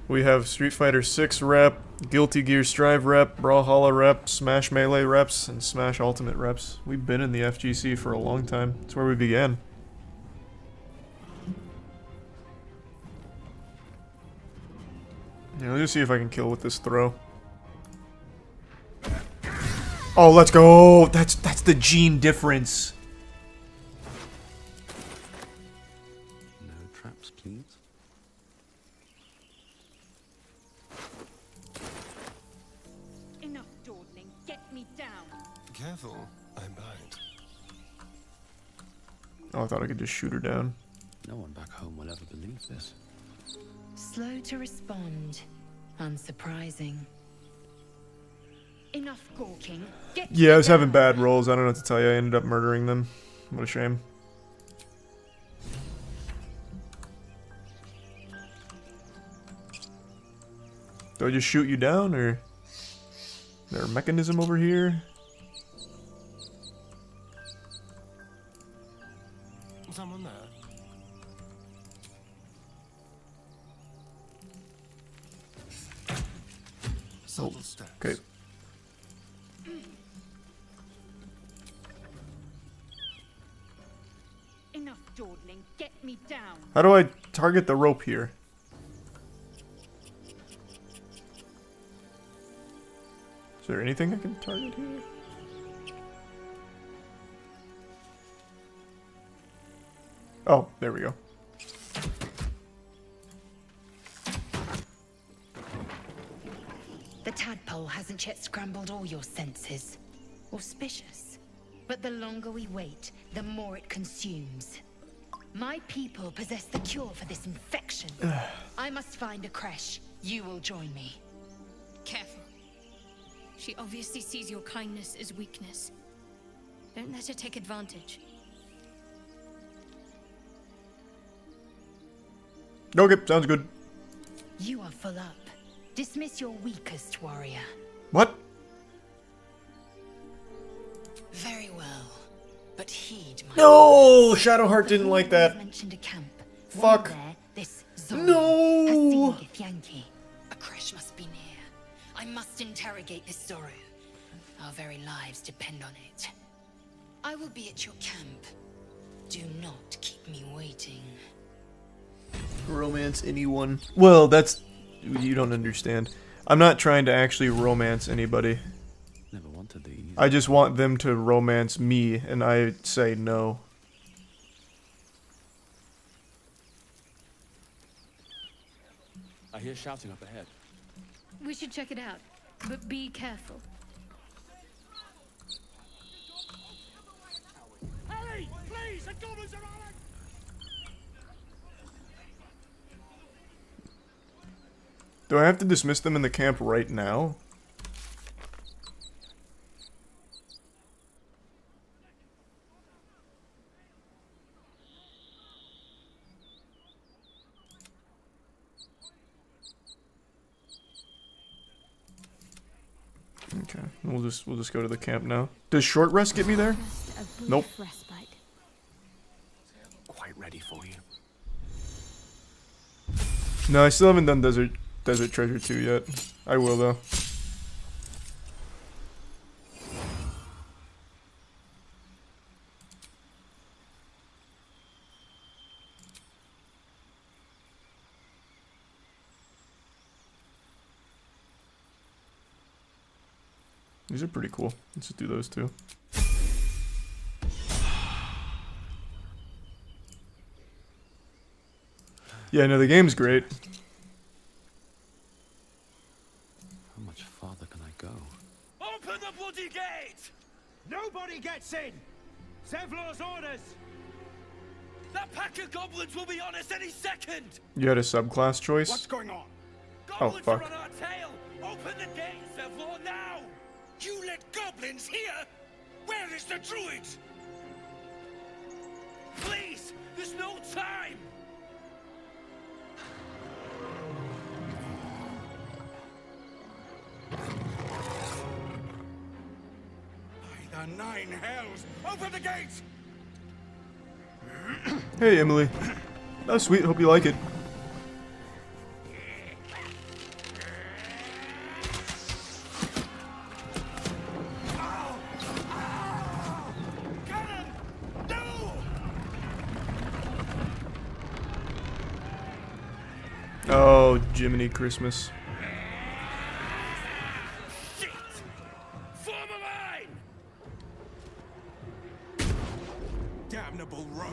We have Street Fighter 6 rep, Guilty Gear Strive rep, Brawlhalla rep, Smash Melee reps, and Smash Ultimate reps. We've been in the FGC for a long time. That's where we began. Yeah, let's just see if I can kill with this throw. Oh, let's go! That's the gene difference. No traps, please. careful, I'm behind. Oh, I thought I could just shoot her down. No one back home will ever believe this. Slow to respond. Unsurprising. Enough gawking. Get Yeah, I was having bad rolls. I don't know what to tell you. I ended up murdering them. What a shame. Do I just shoot you down, or is there a mechanism over here? Someone there? Oh, okay. Enough dawdling. Get me down. How do I target the rope here? Is there anything I can target here? Oh, there we go. The tadpole hasn't yet scrambled all your senses. Auspicious. But the longer we wait, the more it consumes. My people possess the cure for this infection. I must find a creche. You will join me. Careful. She obviously sees your kindness as weakness. Don't let her take advantage. Okay, sounds good. You are full up. Dismiss your weakest warrior. What? Very well. But heed my No! Shadowheart didn't like that. mentioned a camp. Fuck. One there, this Zoro No! has seen Githyanki. A creche must be near. I must interrogate this Zoro. Our very lives depend on it. I will be at your camp. Do not keep me waiting. Romance anyone. Well, that's... You don't understand. I'm not trying to actually romance anybody. Never wanted these. I just want them to romance me, and I say no. I hear shouting up ahead. We should check it out, but be careful. Hurry! Please! The goblins are on it! Do I have to dismiss them in the camp right now? Okay, we'll just go to the camp now. Does short rest get me there? Nope. Quite ready for you. No, I still haven't done Desert Treasure 2 yet. I will though. These are pretty cool. Let's just do those two. Yeah, no, the game's great. How much farther can I go? Open the bloody gate! Nobody gets in! Zevlor's orders! That pack of goblins will be on us any second! You had a subclass choice? What's going on? Oh, Goblins fuck. are on our tail! Open the gate, Zevlor, now! You let goblins here? Where is the druid? Please! There's no time! By the 9 hells! Open the gate! Hey, Emily. Oh, sweet. Hope you like it. Cannon! No! Oh, Jiminy Christmas. Shit! Form a line! Damnable roach!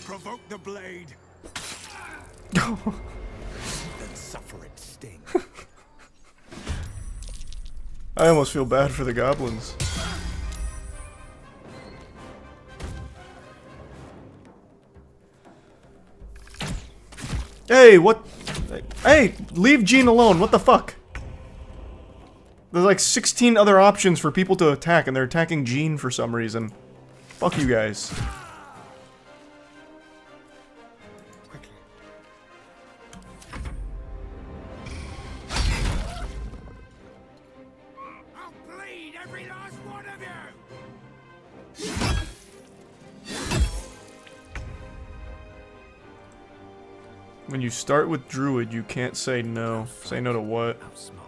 Provoke the blade! Then suffer its sting. I almost feel bad for the goblins. Hey, what? Hey, leave Jean alone. What the fuck? There's like 16 other options for people to attack, and they're attacking Jean for some reason. Fuck you guys. I'll bleed every last one of you! When you start with Druid, you can't say no. Say no to what? Outsmart.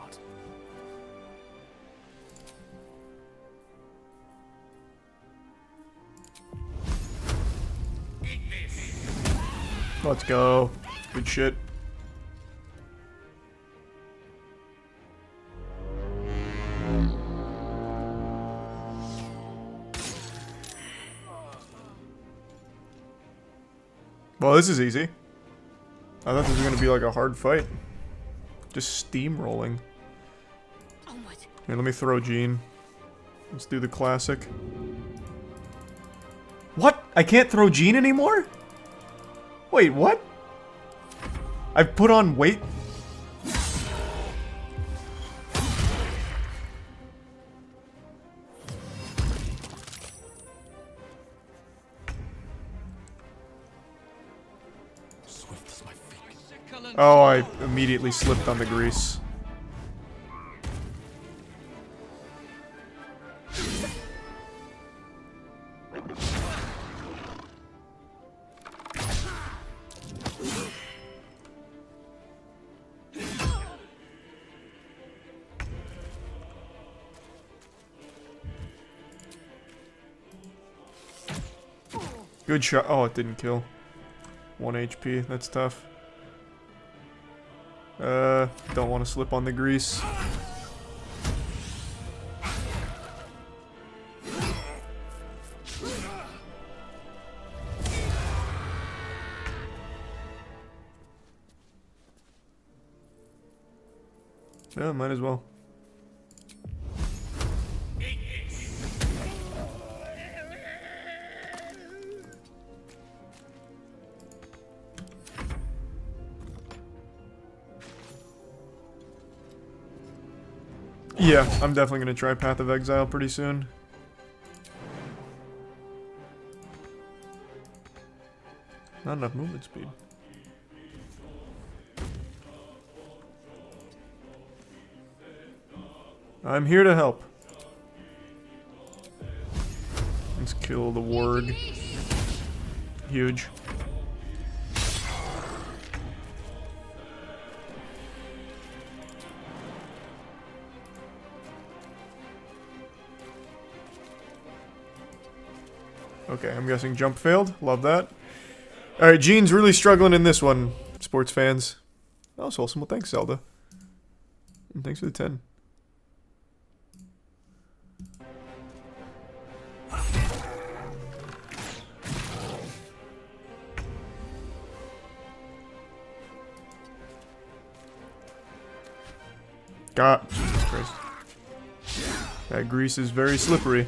Let's go. Good shit. Well, this is easy. I thought this was gonna be like a hard fight. Just steamrolling. Onward. Here, let me throw Jean. Let's do the classic. What? I can't throw Jean anymore? Wait, what? I've put on weight? Swift as my feet. Oh, I immediately slipped on the grease. Good shot. Oh, it didn't kill. 1 HP. That's tough. Don't want to slip on the grease. Yeah, might as well. Yeah, I'm definitely gonna try Path of Exile pretty soon. Not enough movement speed. I'm here to help. Let's kill the warg. Huge. Okay, I'm guessing jump failed. Love that. Alright, Jean's really struggling in this one, sports fans. Oh, so awesome. Well, thanks, Zelda. And thanks for the 10. God, Jesus Christ. That grease is very slippery.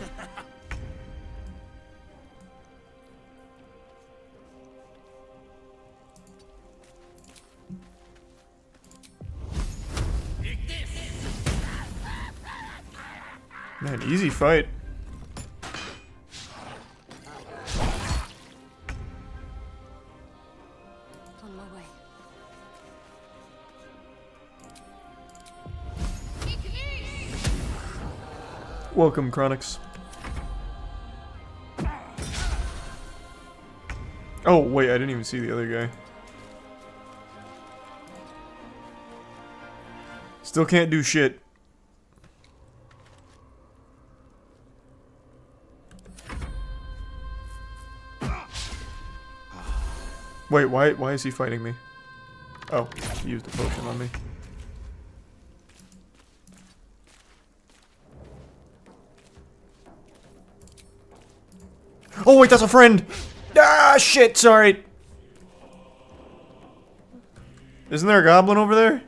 Man, easy fight. On my way. Welcome, Chronix. Oh, wait, I didn't even see the other guy. Still can't do shit. Wait, why is he fighting me? Oh, he used a potion on me. Oh wait, that's a friend! Ah, shit, sorry! Isn't there a goblin over there?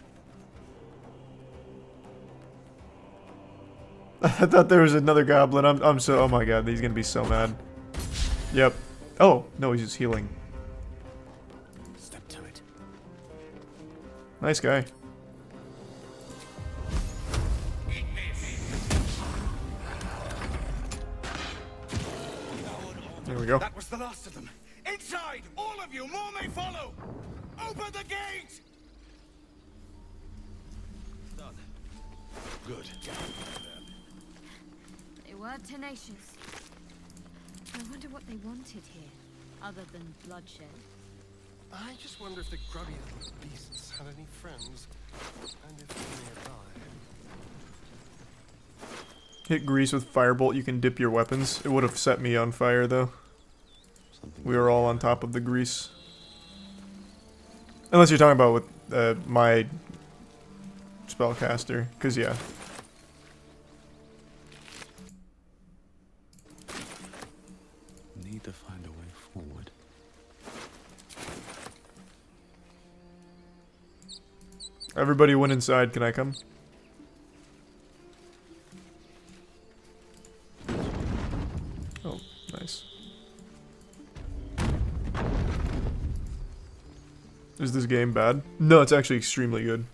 I thought there was another goblin. I'm so, oh my god, he's gonna be so mad. Yep. Oh, no, he's just healing. Step to it. Nice guy. There we go. That was the last of them. Inside! All of you! More may follow! Open the gate! Done. Good. They were tenacious. I wonder what they wanted here, other than bloodshed. I just wonder if the grubby little beasts had any friends, and if they're nearby. Hit Grease with Firebolt, you can dip your weapons. It would have set me on fire, though. We were all on top of the Grease. Unless you're talking about with my spellcaster, because yeah. Need to find a way forward. Everybody went inside, can I come? Oh, nice. Is this game bad? No, it's actually extremely good.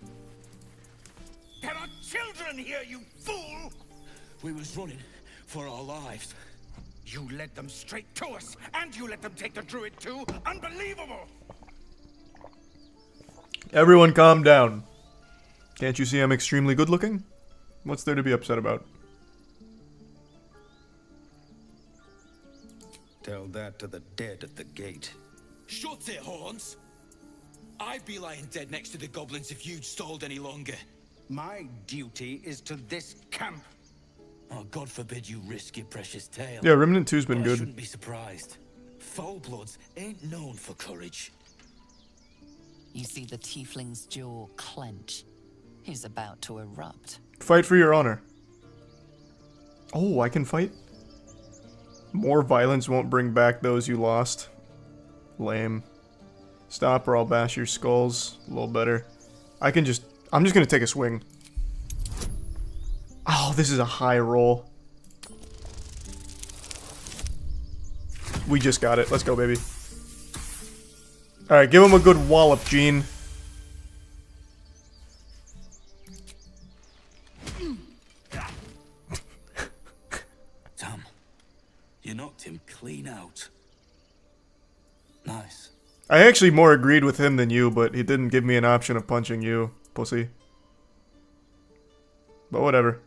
There are children here, you fool! We was running for our lives. You led them straight to us, and you let them take the druid too? Unbelievable! Everyone calm down. Can't you see I'm extremely good looking? What's there to be upset about? Tell that to the dead at the gate. Shut it, Horns! I'd be lying dead next to the goblins if you'd stalled any longer. My duty is to this camp. Oh, God forbid you risk your precious tail. Yeah, Remnant 2's been But I good. shouldn't be surprised. Foul bloods ain't known for courage. You see the tiefling's jaw clench. He's about to erupt. Fight for your honor. Oh, I can fight? More violence won't bring back those you lost. Lame. Stop or I'll bash your skulls. A little better. I'm just gonna take a swing. Oh, this is a high roll. We just got it. Let's go, baby. Alright, give him a good wallop, Gene. Tom, you knocked him clean out. Nice. I actually more agreed with him than you, but he didn't give me an option of punching you, pussy. But whatever.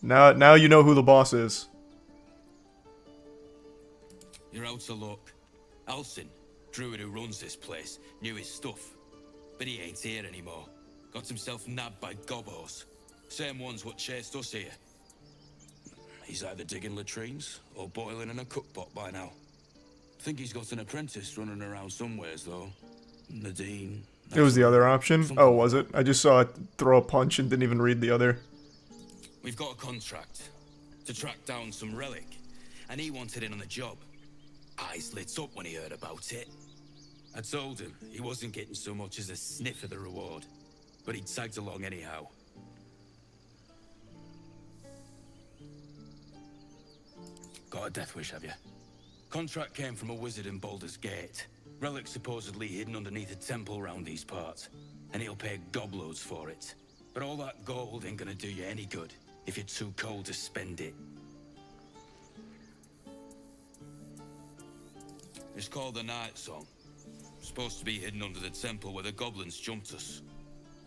Now you know who the boss is. You're out of luck. Alcin, druid who runs this place, knew his stuff. But he ain't here anymore. Got himself nabbed by gobos. Same ones what chased us here. He's either digging latrines or boiling in a cookpot by now. Think he's got an apprentice running around somewheres though. Nadine. It was the other option? Oh, was it? I just saw it throw a punch and didn't even read the other. We've got a contract to track down some relic, and he wanted in on the job. Eyes lit up when he heard about it. I told him he wasn't getting so much as a sniff of the reward, but he tagged along anyhow. Got a death wish, have you? Contract came from a wizard in Baldur's Gate. Relic supposedly hidden underneath a temple round these parts, and he'll pay gobloads for it. But all that gold ain't gonna do you any good if you're too cold to spend it. It's called the Night Song. Supposed to be hidden under the temple where the goblins jumped us.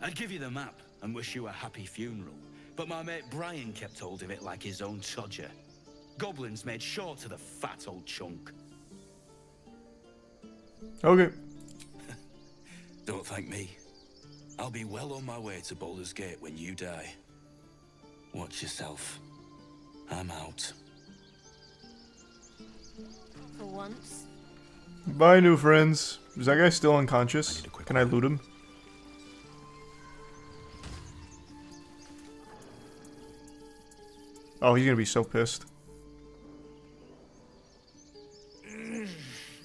I'd give you the map and wish you a happy funeral, but my mate Brian kept hold of it like his own Todger. Goblins made sure to the fat old chunk. Okay. Don't thank me. I'll be well on my way to Baldur's Gate when you die. Watch yourself. I'm out. For once. Bye, new friends. Is that guy still unconscious? Can I loot him? Oh, he's gonna be so pissed.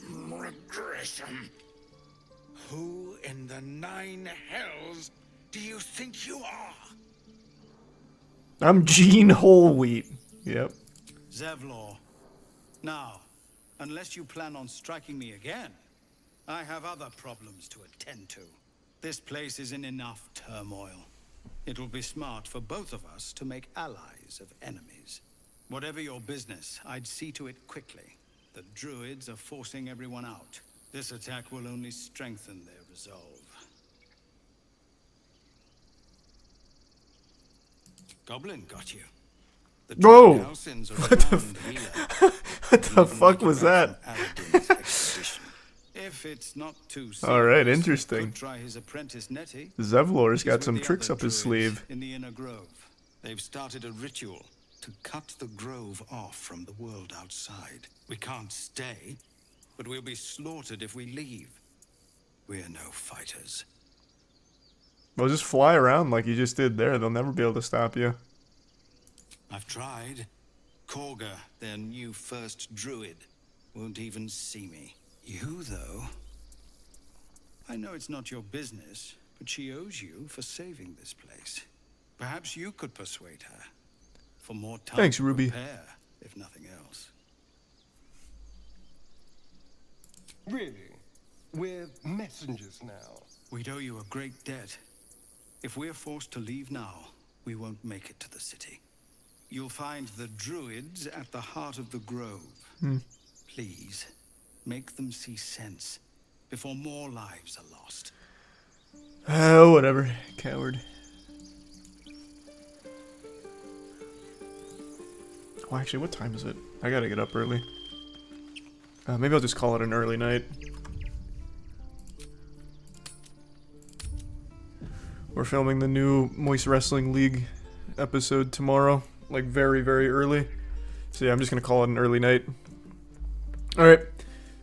Regression. Who in the 9 hells do you think you are? I'm Gene Wholewheat. Yep. Zevlor. Now, unless you plan on striking me again, I have other problems to attend to. This place is in enough turmoil. It will be smart for both of us to make allies of enemies. Whatever your business, I'd see to it quickly. The druids are forcing everyone out. This attack will only strengthen their resolve. Goblin got you. The Whoa! druid Alcyn's a What the renowned healer. What the fuck was that? If it's not too Alright, serious, interesting. could try his apprentice Nettie. Zevlor's She's got with some the tricks other up his druids sleeve. in the inner grove. They've started a ritual to cut the grove off from the world outside. We can't stay, but we'll be slaughtered if we leave. We're no fighters. Well, just fly around like you just did there. They'll never be able to stop you. I've tried. Korga, their new first druid, won't even see me. You, though... I know it's not your business, but she owes you for saving this place. Perhaps you could persuade her. For more time Thanks, to Ruby. prepare, if nothing else. Really? We're messengers now. We'd owe you a great debt. If we're forced to leave now, we won't make it to the city. You'll find the druids at the heart of the grove. Please, make them see sense before more lives are lost. Oh, whatever. Coward. Oh, actually, what time is it? I gotta get up early. Maybe I'll just call it an early night. We're filming the new Moist Wrestling League episode tomorrow. Like, very, very early. So yeah, I'm just gonna call it an early night. Alright.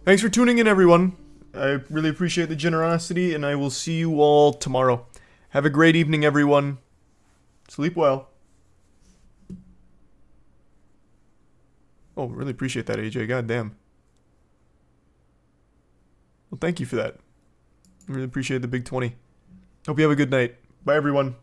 Thanks for tuning in, everyone. I really appreciate the generosity, and I will see you all tomorrow. Have a great evening, everyone. Sleep well. Oh, really appreciate that, AJ. God damn. Well, thank you for that. I really appreciate the big 20. Hope you have a good night. Bye, everyone.